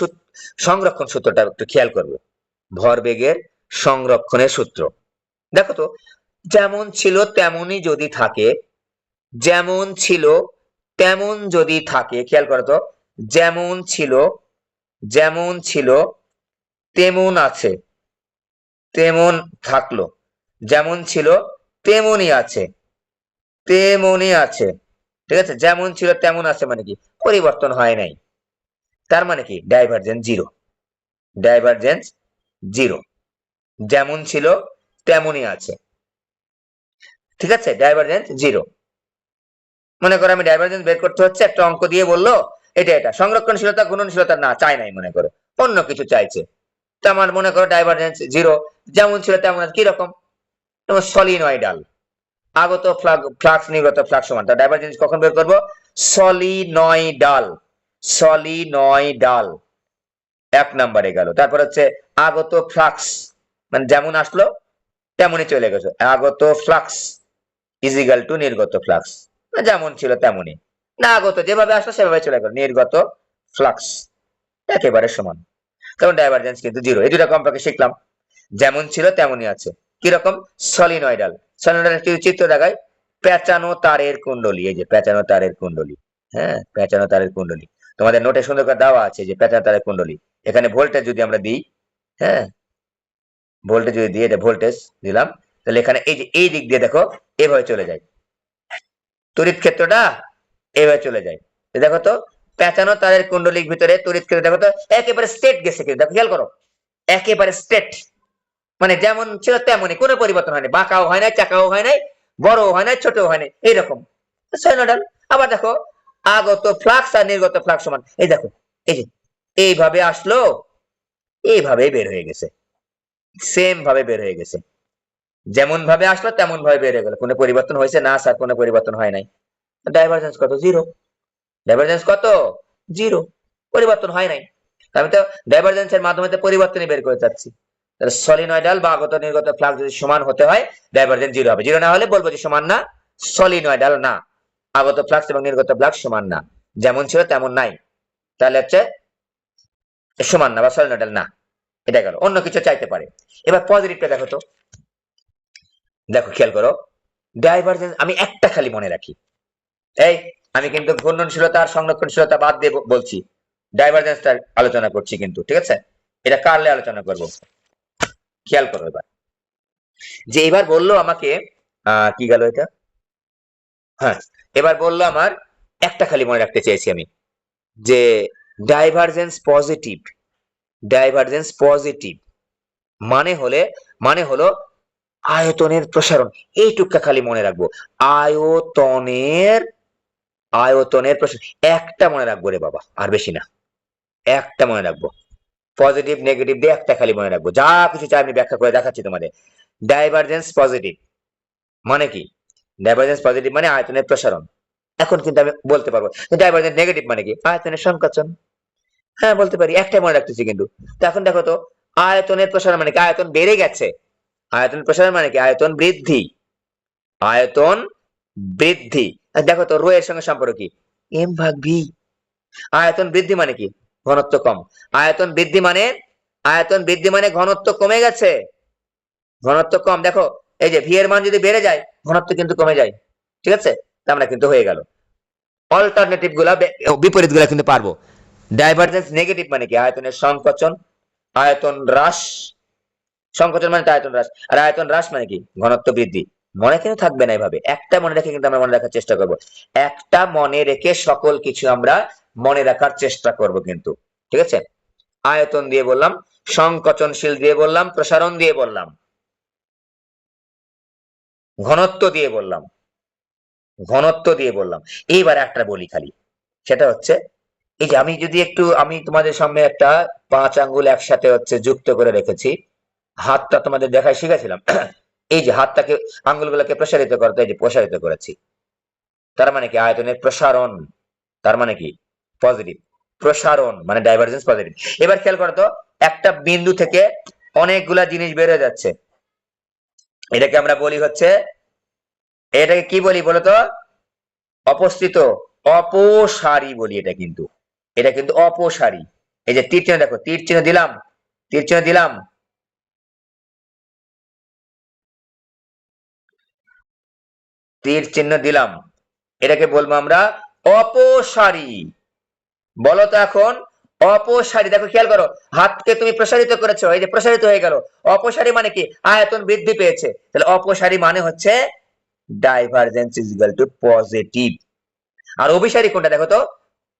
সংরক্ষণ সূত্রটা একটু খেয়াল করব। ভরবেগের সংরক্ষণের সূত্র দেখো তো, যেমন ছিল তেমনই যদি থাকে, যেমন ছিল তেমন যদি থাকে, খেয়াল করো তো, যেমন ছিল তেমন আছে, তেমন থাকলো, যেমন ছিল তেমনই আছে, তেমনই আছে, ঠিক আছে। যেমন ছিল তেমন আছে মানে কি, পরিবর্তন হয় নাই, তার মানে কি ডাইভারজেন্স জিরো, ডাইভারজেন্স জিরো। যেমন ছিল তেমনই আছে, ঠিক আছে, ডাইভারজেন্স জিরো। মনে করো আমি ডাইভারজেন্স বের করতে হচ্ছে, একটা অঙ্ক দিয়ে বললো এটা সংরক্ষণশীলতা গুণনশীলতা না চাই নাই, মনে করো অন্য কিছু চাইছে, তো আমার মনে করো ডাইভারজেন্স জিরো। যেমন ছিল তেমন আছে, কিরকম, যেমন সলিনয়েডাল, আগত ফ্লাক্স নির্গত ফ্লাক্স সমান, তার ডাইভারজেন্স কখন বের করবো, সলিনয়েডাল, সলিনয়েডাল এক নম্বরে গেল। তারপর হচ্ছে আগত ফ্লাক্স, মানে যেমন আসলো তেমনই চলে গেছে, আগত ফ্লাক্স ইজিক্যাল টু নির্গত ফ্লাক্স, যেমন ছিল তেমনই, না আগত যেভাবে আসলো সেভাবে চলে গেল, নির্গত ফ্লাক্স একেবারে সমান, কারণ ডাইভারজেন্স কিন্তু জিরো। এই দুটা কমপক্ষে শিখলাম, যেমন ছিল তেমনই আছে, কিরকম, সলিনয়েডাল। সলিনয়েডাল চিত্র দেখায়, পেঁচানো তারের কুণ্ডলী, এই যে পেঁচানো তারের কুণ্ডলী, হ্যাঁ পেঁচানো তারের কুণ্ডলী, তোমাদের নোটে সুন্দর করে দেওয়া আছে যে পেঁচানো তারের কুণ্ডলী। এখানে ভোল্টেজ যদি আমরা দিই, হ্যাঁ ভোল্টেজ যদি দিই, এটা ভোল্টেজ দিলাম, তাহলে এখানে এই যে এই দিক দিয়ে দেখো এভাবে চলে যায়, তড়িৎ ক্ষেত্রটা এভাবে চলে যায়। দেখো তো পেঁচানো তারের কুণ্ডলীর ভিতরে তড়িৎ ক্ষেত্র দেখো তো একেবারে স্ট্রেট গেছে, কিন্তু দেখো খেয়াল করো, একেবারে স্ট্রেট, মানে যেমন ছিল তেমনই, কোনো পরিবর্তন হয়নি, বাঁকাও হয় নাই, চাকাও হয় নাই, বড়ও হয় নাই, ছোটও হয় নাই, এইরকম সাইনোডাল। আবার দেখো আগত ফ্লাক্স আর নির্গত ফ্লাক্স সমান, এই দেখো এই যে এইভাবে আসলো, এইভাবে বের হয়ে গেছে, সেম ভাবে বের হয়ে গেছে, যেমন ভাবে আসলো তেমন ভাবে বের হয়ে গেল, কোনো পরিবর্তন হয়েছে না স্যার, কোনো পরিবর্তন হয় নাই। ডাইভারজেন্স কত, জিরো, ডাইভারজেন্স কত, জিরো, পরিবর্তন হয় নাই। আমি তো ডাইভারজেন্সের মাধ্যমে তো পরিবর্তনই বের করে যাচ্ছি, তাহলে সলিনয়েডাল বা আগত নির্গত ফ্লাক্স যদি সমান হতে হয়, ডাইভারজেন্স জিরো হবে, জিরো না হলে বলবো যে সমান না, সলিনয়েডাল না, আগত ফ্লাক্স এবং নির্গত ফ্লাক্স সমান না, যেমন ছিল তেমন নাই, তাহলে হচ্ছে সমান না বা সলিনয়েডাল না, এটা গেল। অন্য কিছু চাইতে পারে। এবার পজিটিভটা দেখো তো, দেখো খেয়াল করো, ডাইভারজেন্স আমি একটা খালি মনে রাখি, এই আমি কিন্তু ঘূর্ণনশীলতা আর সংরক্ষণশীলতা বাদ দিয়ে বলছি, ডাইভারজেন্সটা আলোচনা করছি কিন্তু, ঠিক আছে, এটা কারলে আলোচনা করব। খেয়াল করো এবার, যে এবার বললো আমাকে কি গেল এটা, হ্যাঁ এবার বললো আমার একটা খালি মনে রাখতে চেয়েছি আমি, যে ডাইভারজেন্স পজিটিভ, ডাইভারজেন্স পজিটিভ মানে হলে, মানে হলো আয়তনের প্রসারণ, এইটুকু খালি মনে রাখবো, আয়তনের, আয়তনের প্রসারণ, একটা মনে রাখবো রে বাবা, আর বেশি না, একটা মনে রাখবো, পজিটিভ নেগেটিভ দিয়ে একটা খালি মনে রাখবো, যা কিছু চাই আমি ব্যাখ্যা করে দেখাচ্ছি তোমাদের। ডাইভারজেন্স পজিটিভ মানে কি, ডাইভারজেন্স পজিটিভ মানে আয়তনের প্রসারণ। এখন কিন্তু আমি বলতে পারবো ডাইভারজেন্স নেগেটিভ মানে কি, আয়তনের সংকোচন, হ্যাঁ বলতে পারি, একটাই মনে রাখতেছি কিন্তু। তো এখন দেখো তো আয়তনের প্রসারণ মানে কি, আয়তন বেড়ে গেছে, আয়তন প্রসারণ মানে কি, আয়তন বৃদ্ধি, আয়তন বৃদ্ধি। দেখো তো রো এর সঙ্গে সম্পর্ক কি, এম ভাগ ভি, আয়তন বৃদ্ধি মানে কি, ঘনত্ব কম, আয়তন বৃদ্ধি মানে, আয়তন বৃদ্ধি মানে ঘনত্ব কমে গেছে, ঘনত্ব কম। দেখো এই যে ভি এর মান যদি বেড়ে যায় ঘনত্ব কিন্তু কমে যায়, ঠিক আছে, আমরা কিন্তু হয়ে গেল। অল্টারনেটিভ গুলা, বিপরীত গুলা কিন্তু পারবো। ডাইভারজেন্স নেগেটিভ মানে কি, আয়তনের সংকোচন, আয়তন হ্রাস, সংকোচন মানে আয়তন হ্রাস, আর আয়তন হ্রাস মানে কি, ঘনত্ব বৃদ্ধি। মনে কিন্তু থাকবে না, এইভাবে একটা মনে রেখে কিন্তু আমরা মনে রাখার চেষ্টা করব, একটা মনে রেখে সকল কিছু আমরা মনে রাখার চেষ্টা করব কিন্তু, ঠিক আছে। আয়তন দিয়ে বললাম, সংকোচনশীল দিয়ে বললাম, প্রসারণ দিয়ে বললাম, ঘনত্ব দিয়ে বললাম, ঘনত্ব দিয়ে বললাম। এইবার একটা বলি খালি, সেটা হচ্ছে এই যে আমি যদি একটু, আমি তোমাদের সামনে একটা 5 আঙ্গুল একসাথে হচ্ছে যুক্ত করে রেখেছি, হাতটা তোমাদের দেখায় শিখেছিলাম, এই যে হাতটাকে, আঙ্গুলগুলোকে প্রসারিত করতে, এই যে প্রসারিত করেছি, তার মানে কি আয়তনের প্রসারণ, তার মানে কি পজিটিভ, প্রসারণ মানে ডাইভারজেন্স পজিটিভ। এবার খেয়াল করো তো, একটা বিন্দু থেকে অনেকগুলা জিনিস বের হয়ে যাচ্ছে, এটাকে আমরা বলি হচ্ছে, এটাকে কি বলি বলতো, অপস্থিত, অপসারী বলি এটা কিন্তু অপসারী। এই যে তীর চিহ্ন দেখো, তীর চিহ্ন দিলাম, তীর চিহ্ন দিলাম, তীর চিহ্ন দিলাম, এটাকে বলবো আমরা অপসারী। বলো তো এখন অপসারী, দেখো খেয়াল করো, হাতকে তুমি প্রসারিত করেছো, এই যে প্রসারিত হয়ে গেল। অপসারী মানে কি? আয়তন বৃদ্ধি পেয়েছে। তাহলে অপসারী মানে হচ্ছে divergence is equal to positive. আর অভিসারী কোনটা দেখো তো?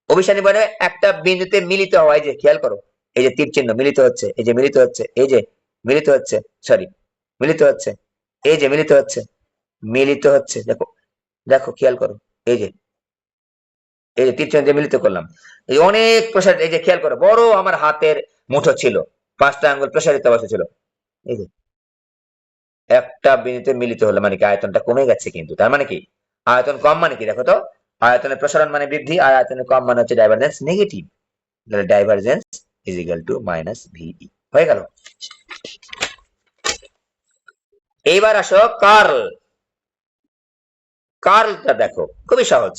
অভিসারী মানে একটা বিন্দুতে মিলিত হওয়া। এই যে খেয়াল করো, এই যে তীর চিহ্ন মিলিত হচ্ছে, এই যে মিলিত হচ্ছে, এই যে মিলিত হচ্ছে, সরি মিলিত হচ্ছে, এই যে মিলিত হচ্ছে, মিলিত হচ্ছে, দেখো দেখো খেয়াল করো, এই যে এই যে তীর চিহ্ন দিয়ে মিলিত করলাম, এই অনেক প্রসারিত। এই যে খেয়াল করো, বড় আমার হাতের মুঠো ছিল, 5টা আঙ্গুল প্রসারিত অবস্থা ছিল, এই যে একটা বিন্দুতে মিলিত হলো মানে কি আয়তনটা কমে গেছে। কিন্তু তার মানে কি আয়তন কম মানে কি দেখো তো, আয়তনের প্রসারণ মানে বৃদ্ধি, আর আয়তনের কম মানে হচ্ছে ডাইভারজেন্স নেগেটিভ। তাহলে divergence is equal two minus ভিই হয়ে গেল। এইবার আসো কার্ল। কার্লটা দেখো খুবই সহজ।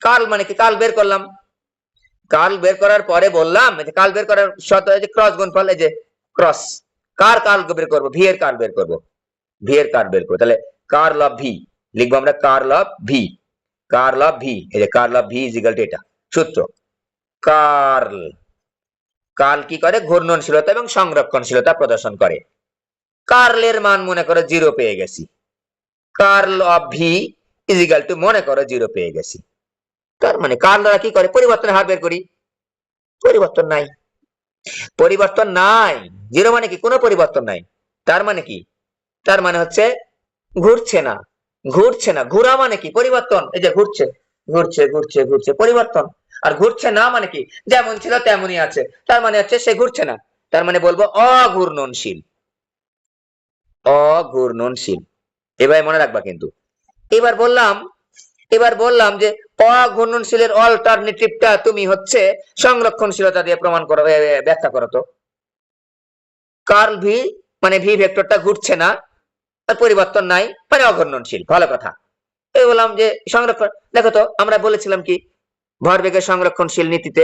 কার্ল মানে কি? কার্ল বের করলাম, কার্ল বের করার পরে বললাম, এই যে কার্ল বের করার শর্ত, এই যে ক্রস গুণফল, এই যে ক্রস, কার্ল বের করবো, ভি এর কার্ল বের করবো, ভি এর কার্ল বের করবো। তাহলে কার্ল অফ ভি লিখবো আমরা, curl of V, curl of V, এই যে curl of V is equal to এটা সূত্র। কার্ল, কার্ল কি করে? ঘূর্ণনশীলতা এবং সংরক্ষণশীলতা প্রদর্শন করে। কার্লের মান মনে করো 0 পেয়ে গেছি, curl of V is equal to মনে করো 0 পেয়ে গেছি। তার মানে কার্ল দ্বারা কি করে? পরিবর্তনের হার বের করি, পরিবর্তন নাই, পরিবর্তন নাই। 0 মানে কি? কোনো পরিবর্তন নাই। তার মানে কি? তার মানে হচ্ছে ঘুরছে না, ঘুরছে না। ঘোরা মানে কি? পরিবর্তন। এই যে ঘুরছে, ঘুরছে ঘুরছে ঘুরছে, পরিবর্তন। আর ঘুরছে না মানে কি? যেমন ছিল তেমনই আছে, তার মানে হচ্ছে সে ঘুরছে না। তার মানে বলবো অঘূর্ণনশীল, অঘূর্ণনশীল। এবার মনে রাখবা কিন্তু। এবার বললাম, এবার বললাম যে অঘূর্ণনশীলের অল্টারনেটিভটা তুমি হচ্ছে সংরক্ষণশীলতা দিয়ে প্রমাণ করো, ব্যাখ্যা করো তো। কার্ল ভি মানে ভি ভেক্টরটা ঘুরছে না, আর পরিবর্তন নাই, মানে অঘূর্ণনশীল। ভালো কথা। এই বললাম যে সংরক্ষণ, দেখো তো আমরা বলেছিলাম কি ভরবেগের সংরক্ষণশীল নীতিতে,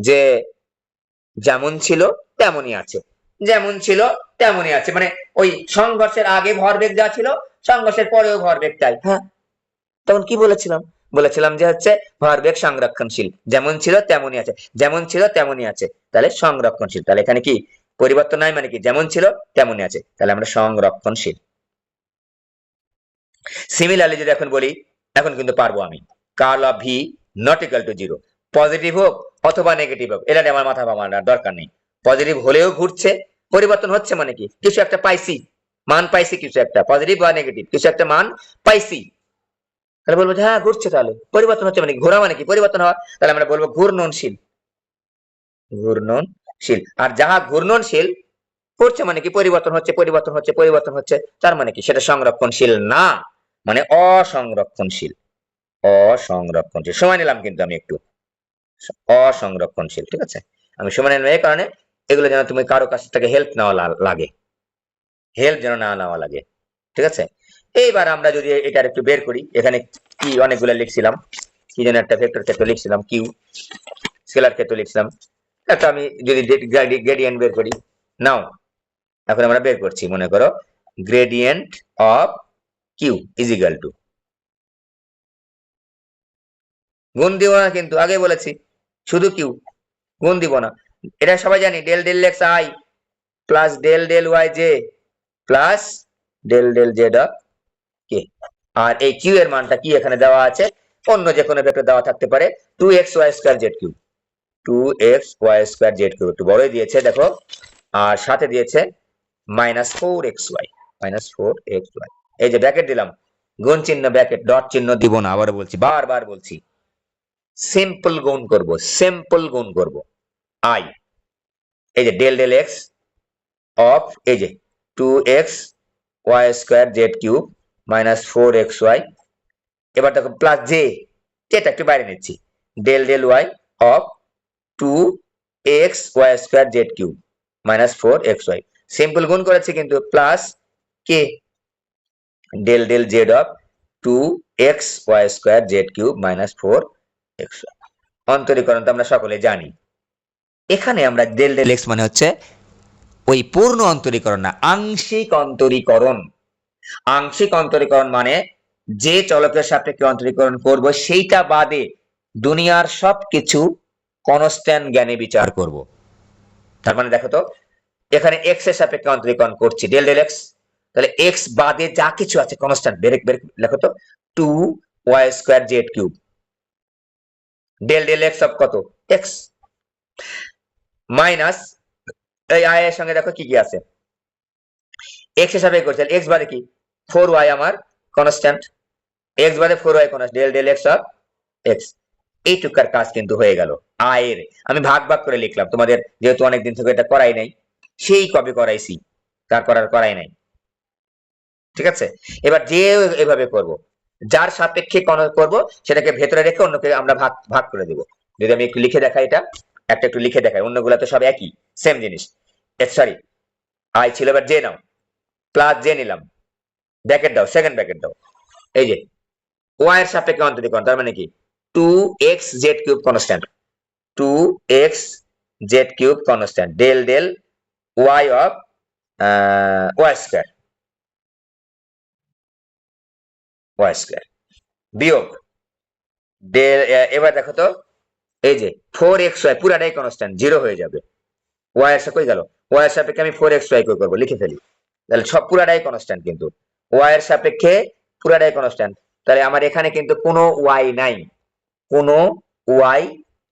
যে যেমন ছিল তেমনই আছে, যেমন ছিল তেমনই আছে, মানে ওই সংঘর্ষের আগে ভরবেগ যা ছিল, সংঘর্ষের পরেও ভরবেগ তাই। হ্যাঁ, তখন কি বলেছিলাম? বলেছিলাম যে হচ্ছে ভরবেগ সংরক্ষণশীল, যেমন ছিল তেমনই আছে, যেমন ছিল তেমনই আছে, তাহলে সংরক্ষণশীল। তাহলে এখানে কি পরিবর্তন নাই মানে কি? যেমন ছিল তেমনই আছে, তাহলে আমরা সংরক্ষণশীল। সিমিলারলি যদি এখন বলি, এখন কিন্তু পারবো আমি, curl of V not equal to 0, positive হোক অথবা নেগেটিভ হোক, এটা নিয়ে আমার মাথা ভাবার দরকার নেই। পজিটিভ হলেও ঘুরছে, পরিবর্তন হচ্ছে মানে কি? কিছু একটা পাইছি, মান পাইছি, কিছু একটা পজিটিভ বা নেগেটিভ কিছু একটা মান পাইছি, তাহলে বলবো যে হ্যাঁ ঘুরছে। তাহলে পরিবর্তন হচ্ছে মানে কি? ঘোরা মানে কি? পরিবর্তন হওয়া। তাহলে আমরা বলবো ঘূর্ণনশীল, ঘূর্ণনশীল। আর যাহা ঘূর্ণনশীল করছে মানে কি? পরিবর্তন হচ্ছে, পরিবর্তন হচ্ছে, পরিবর্তন হচ্ছে, তার মানে কি? সেটা সংরক্ষণশীল না, মানে অসংরক্ষণশীল, অসংরক্ষণশীল। সময় নিলাম কিন্তু আমি একটু, অসংরক্ষণশীল, ঠিক আছে? আমি সময় নিলাম এই কারণে, এগুলো যেন তুমি কারো কাছ থেকে হেল্প নেওয়া লাগে, হেল্প যেন না নেওয়া লাগে, ঠিক আছে? এইবার আমরা যদি এটা একটু বের করি, এখানে কি অনেকগুলো লিখছিলাম, কি যেন একটা ভেক্টর ক্ষেত্র লিখছিলাম, কিউ স্কেলার ক্ষেত্র লিখছিলাম, একটা আমি যদি গ্রেডিয়েন্ট বের করি, নাও এখন আমরা বের করছি, মনে করো gradient of Q is equal to, গুণ দিব না কিন্তু, আগে বলেছি শুধু কিউ, গুণ দিব না। এটা সবাই জানি, del del X I plus del del Y J plus del del Z of K. আর এই কিউ এর মানটা কি এখানে দেওয়া আছে? অন্য যে কোনো ভেক্টর দেওয়া থাকতে পারে, 2xy² z³ 2xy² z³ একটু বড়ই দিয়েছে দেখো, আর সাথে দিয়েছে -4xy, -4xy। এই যে ব্র্যাকেট দিলাম, গুণ চিহ্ন ব্র্যাকেট, ডট চিহ্ন দিব না, আবার বলছি, বারবার বলছি, সিম্পল গুণ করব, সিম্পল গুণ করব। আই, এই যে ডেল ডেল এক্স অফ, এই যে 2xy² z³ -4xy, এবার দেখো প্লাস জে, যেটা একটু বাইরে নিচ্ছি, del del Y of 2xy² z³ -4xy, simple গুণ করেছি কিন্তু, plus K del del Z of X Y square Z cube minus 4x অন্তরীকরণ তো আমরা সকলে জানি। এখানে আমরা ডেল ডেল এক্স মানে হচ্ছে ওই পূর্ণ অন্তরীকরণ না, আংশিক অন্তরীকরণ। আংশিক অন্তরীকরণ মানে যে চলকের সাপেক্ষে অন্তরীকরণ করব সেইটা বাদে দুনিয়ার সবকিছু কনস্ট্যান্ট জ্ঞানে বিচার করব। তার মানে দেখো তো এখানে এক্স এর সাপেক্ষে অন্তরীকরণ করছি ডেল ডেল এক্স, তাহলে এক্স বাদে যা কিছু আছে কনস্ট্যান্ট বের বের লেখো তো 2y square Z cube del del X of কত এক্স মাইনাস এই আই এর সঙ্গে দেখো কি কি আছে এক্স এর সাপেক্ষে করছি এক্স বাদে কি 4y আমার কনস্ট্যান্ট, এক্স বাদে 4y constant del del X of X. এইটুকার কাজ কিন্তু হয়ে গেল। আয়ের আমি ভাগ ভাগ করে লিখলাম, তোমাদের যেহেতু অনেকদিন থেকে এটা করাই নাই, সেই কবে করাইছি, তারপর আর করাই নাই। ঠিক আছে, এবার যে এভাবে করব, যার সাপেক্ষে করব সেটাকে ভেতরে রেখে অন্যকে আমরা ভাগ ভাগ করে দেব। যদি আমি একটু লিখে দেখাই, এটা একটা একটু লিখে দেখাই, অন্যগুলা তো সব একই সেম জিনিস। সরি আই ছিল, এবার জে নাও, প্লাস জে নিলাম, ব্র্যাকেট দাও, সেকেন্ড ব্র্যাকেট দাও, এই যে ওয়াই এর সাপেক্ষে অন্তরীকরণ, তার মানে কি 2x Z cube constant, 2x Z cube constant del del Y of Y square, Y square বিয়োগ ডেল, এবার দেখো তো এই যে 4xy পুরাটাই কনস্ট্যান্ট, জিরো হয়ে যাবে। ওয়াই এর সাথে কই গেল, ওয়াই এর সাপেক্ষে আমি 4xy কই করব, লিখে ফেলি, তাহলে সব পুরাটাই কনস্ট্যান্ট, কিন্তু ওয়াই এর সাপেক্ষে পুরাটাই কনস্ট্যান্ট, তাহলে আমার এখানে কিন্তু কোনো ওয়াই নাই, কোনো ওয়াই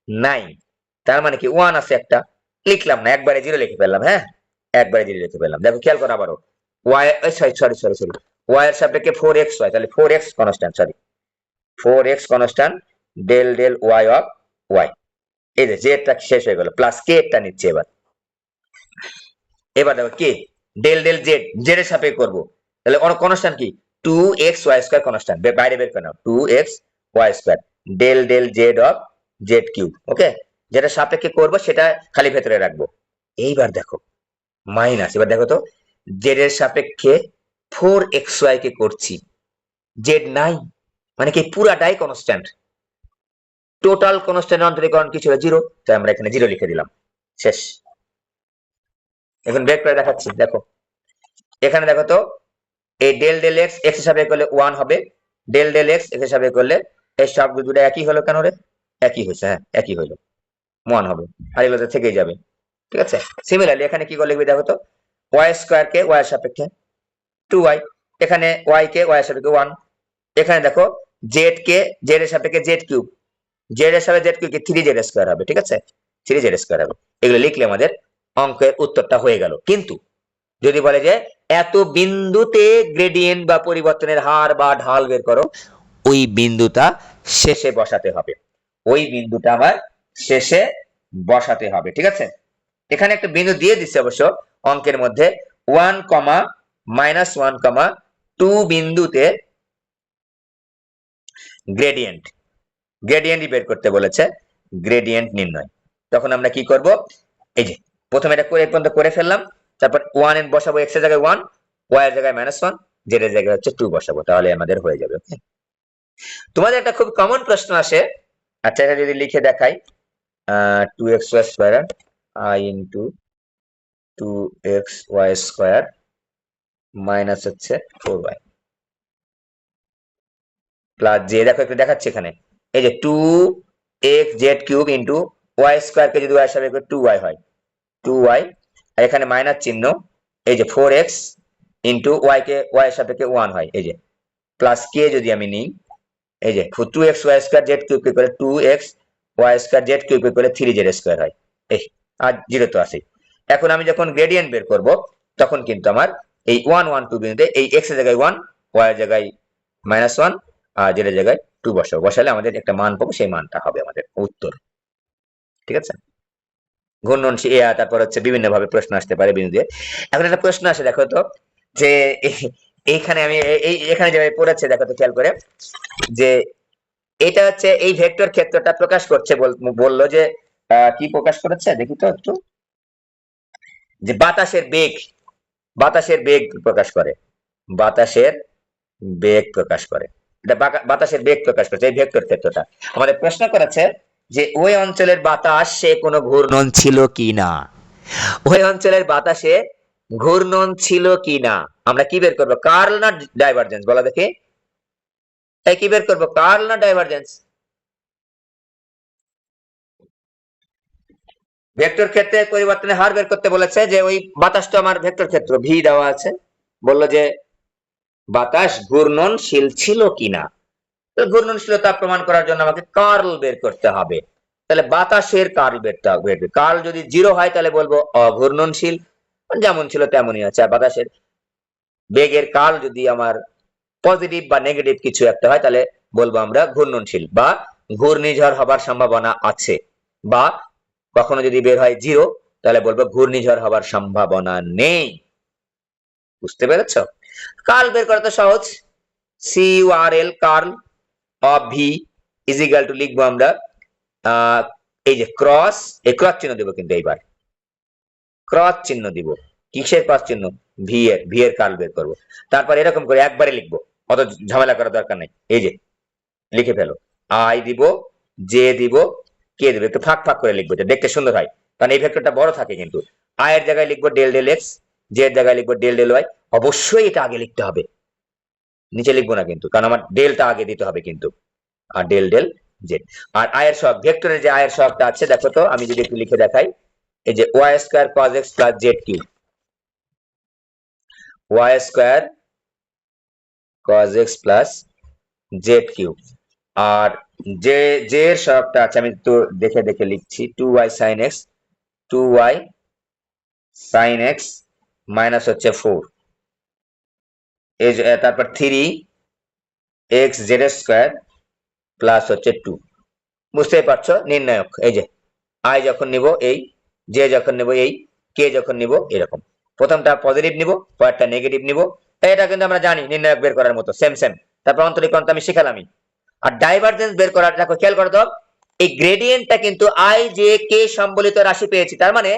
নাই, তার মানে কি 1 আছে একটা, লিখলাম না, একবারে জিরো লিখে ফেললাম। হ্যাঁ, একবারে জিরো লিখে ফেললাম। দেখো খেয়াল করো আবারও, Y sorry sorry sorry sorry Y এর সাপেক্ষে 4xy, তাহলে 4x constant, sorry 4x constant del del Y of Y, এই যে জেডটা শেষ হয়ে গেল, প্লাস কে টা নিচ্ছে এবার। এবার দেখো কে ডেল ডেল জেড, জেড এর সাপেক্ষে করব, তাহলে কনস্ট্যান্ট কি 2xy স্কয়ার কনস্ট্যান্ট, বাইরে বের করে নাও, 2xy square del del Z of Z cube. Okay, যেটা সাপেক্ষে করব সেটা খালি ভেতরে রাখবো। এইবার দেখো মাইনাস, এবার দেখো তো জেড এর সাপেক্ষে 4xy কে করছি, জেড নাই, মানে কি পুরাটাই কনস্ট্যান্ট, টোটাল কনস্ট্যান্ট অন্তরীকরণ কি ছিল জিরো, তাই আমরা এখানে জিরো লিখে দিলাম, শেষ। এখন ব্রেক করে দেখাচ্ছি, দেখো এখানে দেখো তো এই ডেল ডেল এক্স এক্স এর সাপেক্ষে করলে 1 হবে, ডেল ডেল এক্স এক্স এর সাপেক্ষে করলে এই সব দুটো একই হলো কেন রে, একই হয়েছে, হ্যাঁ একই হলো, 1 হবে, আর এগুলো তো থেকেই যাবে। ঠিক আছে, সিমিলারলি এখানে কি করে লিখবি দেখো তো, ওয়াই স্কয়ার কে ওয়াই এর সাপেক্ষে 2y, এখানে ওয়াই কে ওয়াই এর সাপেক্ষে 1, এখানে দেখো জেড কে জেড এর সাপেক্ষে জেড কিউব, জেড এর সাপেক্ষে জেড কিউব কি 3z স্কয়ার হবে। ঠিক আছে, 3z স্কয়ার হবে। এগুলো লিখলে আমাদের অঙ্কের উত্তরটা হয়ে গেল। কিন্তু যদি বলে যে এত বিন্দুতে গ্রেডিয়েন্ট বা পরিবর্তনের হার বা ঢাল বের করো, ওই বিন্দুটা শেষে বসাতে হবে, ওই বিন্দুটা আমার শেষে বসাতে হবে। ঠিক আছে, এখানে একটা বিন্দু দিয়ে দিচ্ছে অবশ্য অঙ্কের মধ্যে, 1, -1, 2 বিন্দুতে গ্রেডিয়েন্ট, গ্রেডিয়েন্টই বের করতে বলেছে, গ্রেডিয়েন্ট নির্ণয়। তখন আমরা কি করব, এই যে প্রথমে এটা করে পর্যন্ত করে ফেললাম, তারপর 1 এর বসাবো, x এর জায়গায় 1, y এর জায়গায় -1, z এর জায়গায় হচ্ছে 2 বসাবো, তাহলে আমাদের হয়ে যাবে। ওকে, তোমাদের একটা খুব কমন প্রশ্ন আসে, আচ্ছা এটা যদি লিখে দেখাই, 2xy square i into 2xy square minus হচ্ছে 4y প্লাস জে, দেখো একটু দেখাচ্ছি এখানে, এই যে 2x Z cube into Y square কে যদি ওয়াই সাপেক্ষে করে 2y হয়, 2y, আর এখানে মাইনাস চিহ্ন, এই যে 4x ইনটু ওয়াই কে ওয়াই এর সাপেক্ষে 1 হয়, এই যে প্লাস কে যদি আমি নিই, এই যে 2xy স্কয়ার জেড কিউব কে করে 2x Y square Z cube কে করে 3z স্কয়ার হয়, এই আর জিরো তো আছে। এখন আমি যখন গ্রেডিয়েন্ট বের করব তখন কিন্তু আমার এই 1 1 2 বিন্দুতে এই x এর জায়গায় 1, y এর জায়গায় -1 আর z এর জায়গায় 2 বসাবো, বসালে আমাদের একটা মান পাবো, সেই মানটা হবে আমাদের উত্তর। ঠিক আছে, ঘূর্ণন তারপর হচ্ছে বিভিন্ন ভাবে প্রশ্ন আসতে পারে বিন্দু দিয়ে। এখন একটা প্রশ্ন আসে দেখো তো, যে এইখানে আমি এখানে যেভাবে পড়েছে দেখো তো খেয়াল করে, যে এটা হচ্ছে এই ভেক্টর ক্ষেত্রটা প্রকাশ করছে, বললো যে কি প্রকাশ করেছে দেখি তো একটু, যে বাতাসের বেগ, বাতাসের বেগ প্রকাশ করে, বাতাসের বেগ প্রকাশ করে। এটা বাতাসের বেগ প্রকাশ করছে, এই ভেক্টর ক্ষেত্রটা। আমাদের প্রশ্ন করেছে যে ওই অঞ্চলের বাতাসে কোনো ঘূর্ণন ছিল কিনা, ওই অঞ্চলের বাতাসে ঘূর্ণন ছিল কিনা। আমরা কি বের করবো, কার্ল না ডাইভারজেন্স, বলা দেখি। এই কি বের করবো, কার্ল না ডাইভারজেন্স? ভেক্টর ক্ষেত্রে পরিবর্তনের হার বের করতে বলেছে, যে ওই বাতাসটা আমার ভেক্টর ক্ষেত্র ভি দেওয়া আছে, বললো যে বাতাস ঘূর্ণনশীল ছিল কিনা। ঘূর্ণনশীলতা প্রমাণ করার জন্য আমাকে কার্ল বের করতে হবে। তাহলে বাতাসের কার্ল বের, কার্ল যদি 0 হয় তাহলে বলবো অঘূর্ণনশীল, যেমন ছিল তেমনই আছে। আর বাতাসের বেগের কার্ল যদি আমার পজিটিভ বা নেগেটিভ কিছু একটা হয় তাহলে বলবো আমরা ঘূর্ণনশীল বা ঘূর্ণিঝড় হবার সম্ভাবনা আছে। বা কখনো যদি বের হয় 0 তাহলে বলবো ঘূর্ণিঝড় হবার সম্ভাবনা নেই। বুঝতে পেরেছ? কার্ল বের করা তো সহজ, CURL curl of V is equal to লিখবো আমরা এই যে ক্রস, এই ক্রস চিহ্ন দেবো, কিন্তু এইবার ক্রস চিহ্ন দিব। কিসের ক্রস চিহ্ন? ভি এর কার্ল বের করবো। তারপর এরকম করে একবারে লিখবো, অত ঝামেলা করার দরকার নেই। এই যে লিখে ফেলো, আই দিব, জে দিব, কে দিব, একটু ফাঁক ফাঁক করে লিখবো, দেখতে সুন্দর হয়, কারণ এই ভেক্টরটা বড় থাকে। কিন্তু আই এর জায়গায় লিখবো ডেল ডেল এক্স, জে এর জায়গায় লিখবো ডেল ডেল ওয়াই। অবশ্যই এটা আগে লিখতে হবে, নিচে লিখবো না কিন্তু, কারণ আমার ডেলটা আগে দিতে হবে কিন্তু। আর ডেল ডেল জেড। আর আয়ের সহগ, ভেক্টরের যে আয়ের সহগটা আছে দেখো তো, আমি যদি একটু লিখে দেখাই, এই যে Y square cos X plus Z cube, Y square cos X plus Z cube. আর যে যে এর সহগটা আছে আমি তো দেখে দেখে লিখছি, 2y sin x, 2y sin x minus হচ্ছে 4, এই তারপর 3x জেড স্কয়ার প্লাস হচ্ছে 2। বুঝতেই পারছো নির্ণায়ক, এই যে আই যখন নিব এই, জে যখন নিব এই, কে যখন নিব এরকম, প্রথমটা পজিটিভ নিব, পরেরটা নেগেটিভ নিব। এটা কিন্তু আমরা জানি নির্ণায়ক বের করার মতো, সেম সেম। তারপর অন্তরীকরণ তো আমি শিখালামই। আর ডাইভারজেন্স বের করার, দেখো খেয়াল করো তো, এই গ্রেডিয়েন্টটা কিন্তু আই জে কে সম্বলিত রাশি পেয়েছি, তার মানে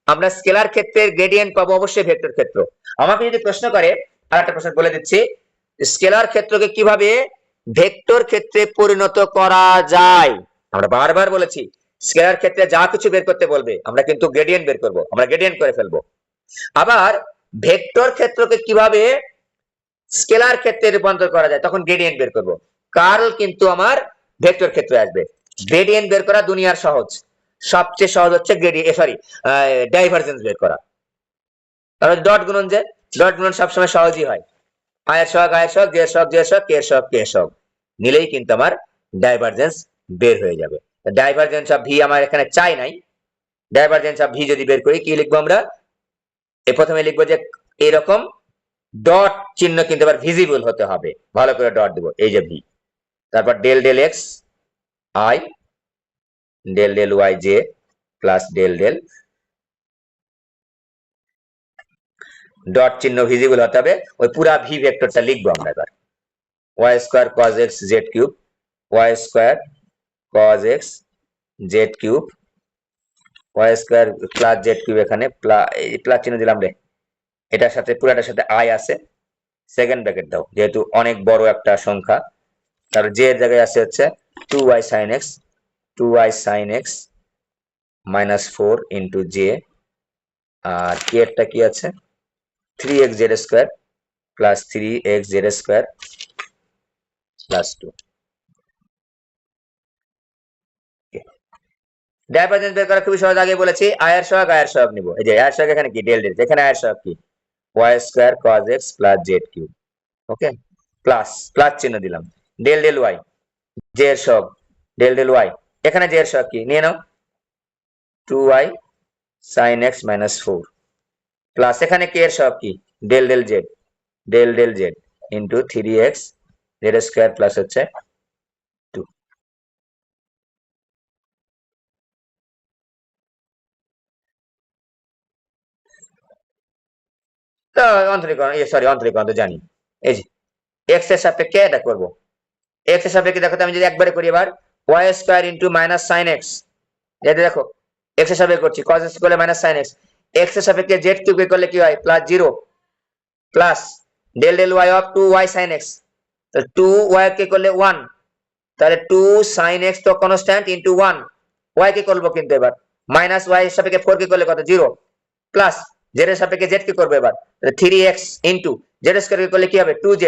আমরা স্কেলার ক্ষেত্রের গ্রেডিয়েন্ট পাবো অবশ্যই ভেক্টর ক্ষেত্র। আমাকে যদি প্রশ্ন করে, আর একটা প্রশ্ন বলে দিচ্ছি, স্কেলার ক্ষেত্রকে কিভাবে ভেক্টর ক্ষেত্রে পরিণত করা যায়। আমরা বারবার বলেছি স্কেলার ক্ষেত্রে যা কিছু বের করতে বলবে আমরা কিন্তু গ্রেডিয়েন্ট বের করব, আমরা গ্রেডিয়েন্ট করে ফেলবো। আবার ভেক্টর ক্ষেত্রকে কিভাবে স্কেলার ক্ষেত্রে রূপান্তর করা যায় তখন গ্রেডিয়েন্ট বের করব। কার্ল কিন্তু আমার ভেক্টর ক্ষেত্রে আসবে। গ্রেডিয়েন্ট বের করা দুনিয়ার সহজ, সবচেয়ে সহজ হচ্ছে ডাইভারজেন্স বের করা। তাহলে ডট গুণন, যে ডট গুণন সবসময় সহজই হয়। আয়ের সহগ আয়ের সহগ, জে এর সহগ জে এর সহগ, কে এর সহগ কে এর সহগ নিলেই কিন্তু আমার ডাইভারজেন্স বের হয়ে যাবে। ডাইভারজেন্স অফ ভি আমার এখানে চাই নাই। ডাইভারজেন্স অফ ভি যদি বের করি কি লিখবো আমরা, প্রথমে লিখবো যে এরকম ডট চিহ্ন কিন্তু আবার ভিজিবল হতে হবে, ভালো করে ডট দেবো, এই যে ভি। তারপর del del X I, del del Y J plus del del, dot চিহ্ন ভিজিবল হতে হবে, ওই পুরা ভি ভেক্টরটা লিখবো আমরা এবার। Y square cos X Z cube, Y square cos X Z cube, Y square plus Z cube, এখানে প্লাস চিহ্ন দিলাম রে, এটার সাথে পুরাটার সাথে আই আছে, সেকেন্ড ব্র্যাকেট দাও যেহেতু অনেক বড় একটা সংখ্যা। তার জে এর জায়গায় আছে হচ্ছে 2y sin x, 2y sin x minus 4 into J. আর কে এরটা কি আছে, 3x Z square plus 3x Z square plus 2। Divergence বের করা খুবই সহজ, আগে বলেছি আয়ের সহগ নিব। এই যে আয়ের সহগ এখানে কি ডেল ডেল, এখানে আয়ের সহগ কি y square cos x plus z cube. Okay, plus plus চিহ্ন দিলাম, ডেল ডেল y, জে এর সহগ ডেল ডেল y, এখানে জে এর সহগ কি নিয়ে নাও 2y sin x minus 4 plus এখানে কে এর সহগ কি del del z, del del z into 3x z square plus হচ্ছে 2। তো অন্তরীকরণ, সরি অন্তরীকরণ তো জানি। এই যে x এর সাপেক্ষে এটা করব, x এর সাপেক্ষে দেখো তো, আমি যদি একবারে করি এবার y square into minus sin x, এটা দেখো x এর সাপেক্ষে করছি, cos x করলে মাইনাস sin x, x এর সাপেক্ষে z কিউব করলে কি হয় plus 0 plus del del y of 2y sin x, to Y কে করলে 1, তাহলে 2 sin x তো কনস্ট্যান্ট ইনটু 1, ওয়াই কে করবো কিন্তু এবার মাইনাস ওয়াই এর সাপেক্ষে 4 কে করলে কত 0, প্লাস জেড এর সাপেক্ষে জেড কে করবো এবার, তাহলে 3x ইনটু জেড স্কয়ার কে করলে কি হবে 2z,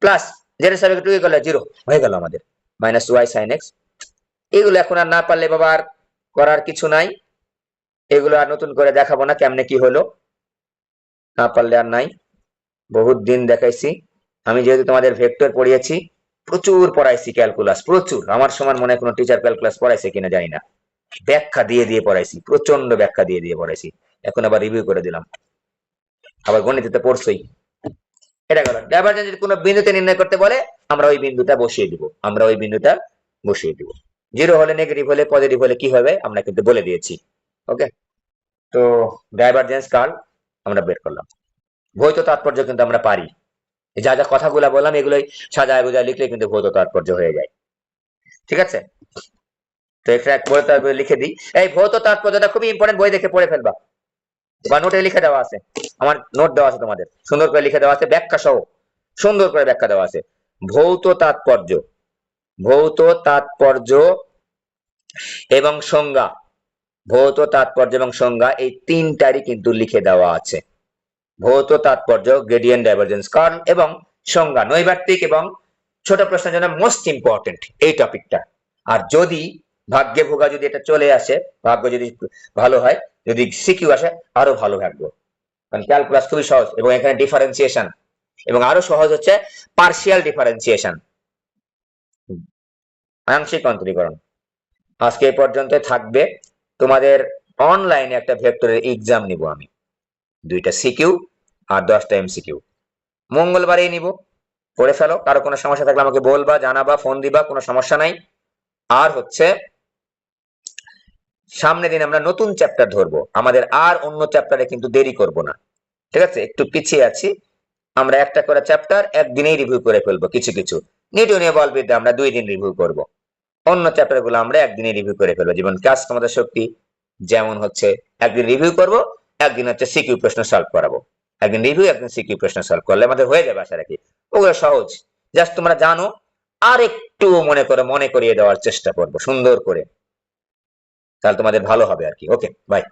প্লাস জেড এর সাপেক্ষে 2 কে করলে 0 হয়ে গেল আমাদের মাইনাস ওয়াই sin x। এগুলো এখন আর না পারলে বাবা আর করার কিছু নাই, এগুলো আর নতুন করে দেখাবো না কেমনে কি হলো, না পারলে আর নাই, বহুত দিন দেখাইছি আমি, যেহেতু তোমাদের ভেক্টর পড়িয়েছি, প্রচুর পড়াইছি ক্যালকুলাস, প্রচুর, আমার সমান মনে হয় কোনো টিচার ক্যালকুলাস পড়াইছে কিনা জানি না, ব্যাখ্যা দিয়ে দিয়ে পড়াইছি, প্রচন্ড ব্যাখ্যা দিয়ে দিয়ে পড়াইছি, এখন আবার রিভিউ করে দিলাম, আবার গণিতে পড়ছই। এটা গেল ডাইভারজেন্স। যদি কোনো বিন্দুতে নির্ণয় করতে বলে আমরা ওই বিন্দুটা বসিয়ে দিব, আমরা ওই বিন্দুটা বসিয়ে দিব, জিরো হলে নেগেটিভ হলে পজিটিভ হলে কি হবে আমরা কিন্তু বলে দিয়েছি। ওকে, তো ডাইভারজেন্স কার্ল আমরা বের করলাম, ভৌত তাৎপর্য কিন্তু আমরা পারি, যা যা কথাগুলো বললাম এগুলোই সাজায় বোঝায় লিখলে কিন্তু ভৌত তাৎপর্য হয়ে যায়। ঠিক আছে, তো এটা ভৌত তাৎপর্য লিখে দিই। এই ভৌত তাৎপর্যটা খুবই ইম্পর্টেন্ট, বই দেখে পড়ে ফেলবা বা নোটে লিখে দেওয়া আছে, আমার নোট দেওয়া আছে তোমাদের, সুন্দর করে লিখে দেওয়া আছে ব্যাখ্যা সহ, সুন্দর করে ব্যাখ্যা দেওয়া আছে। ভৌত তাৎপর্য, ভৌত তাৎপর্য এবং সংজ্ঞা, ভৌত তাৎপর্য এবং সংজ্ঞা এই তিনটারই কিন্তু লিখে দেওয়া আছে। ভৌত তাৎপর্য, গ্রেডিয়েন্ট, ডাইভারজেন্স কার্ল এবং সংজ্ঞা, নৈর্ব্যক্তিক এবং ছোট প্রশ্নের জন্য মোস্ট ইম্পর্টেন্ট এই টপিকটা। আর যদি ভাগ্যে ভোগা যদি এটা চলে আসে, ভাগ্য যদি ভালো হয়, যদি সিকিউ আসে আরো ভালো ভাগ্য, কারণ ক্যালকুলাস খুবই সহজ এবং এখানে ডিফারেন্সিয়েশন, এবং আরো সহজ হচ্ছে পার্শিয়াল ডিফারেন্সিয়েশন, আংশিক অন্তরীকরণ। আজকে এই পর্যন্ত থাকবে, তোমাদের অনলাইনে একটা ভেক্টরের এক্সাম নিব আমি, 2টা সিকিউ আর 10টা এমসিকিউ, মঙ্গলবারেই নিব, পড়ে ফেলো, কারো কোনো সমস্যা থাকলে আমাকে বলবা, জানাবা, ফোন দিবা, কোনো সমস্যা নাই। আর হচ্ছে সামনে দিন আমরা নতুন চ্যাপ্টার ধরবো, আমাদের আর অন্য চ্যাপ্টারে কিন্তু দেরি করব না, ঠিক আছে, একটু পিছিয়ে আছি, আমরা একটা করে চ্যাপ্টার একদিনেই রিভিউ করে ফেলবো, কিছু কিছু নিউটনীয় বলবিদ্যা আমরা 2 দিন রিভিউ করব, অন্য চ্যাপ্টার গুলো আমরা একদিনে রিভিউ করে ফেলবো, যেমন কাজ ক্ষমতা শক্তি, যেমন হচ্ছে একদিন রিভিউ করব, একদিন হচ্ছে সিকিউ প্রশ্ন সলভ করাবো, একদিন রিভিউ একদিন সিকিউ প্রশ্ন সলভ করলে আমাদের হয়ে যাবে আশা রাখি, ওগুলো সহজ, জাস্ট তোমরা জানো, আর একটু মনে করিয়ে দেওয়ার চেষ্টা করবো সুন্দর করে, তাহলে তোমাদের ভালো হবে আর কি। Okay bye.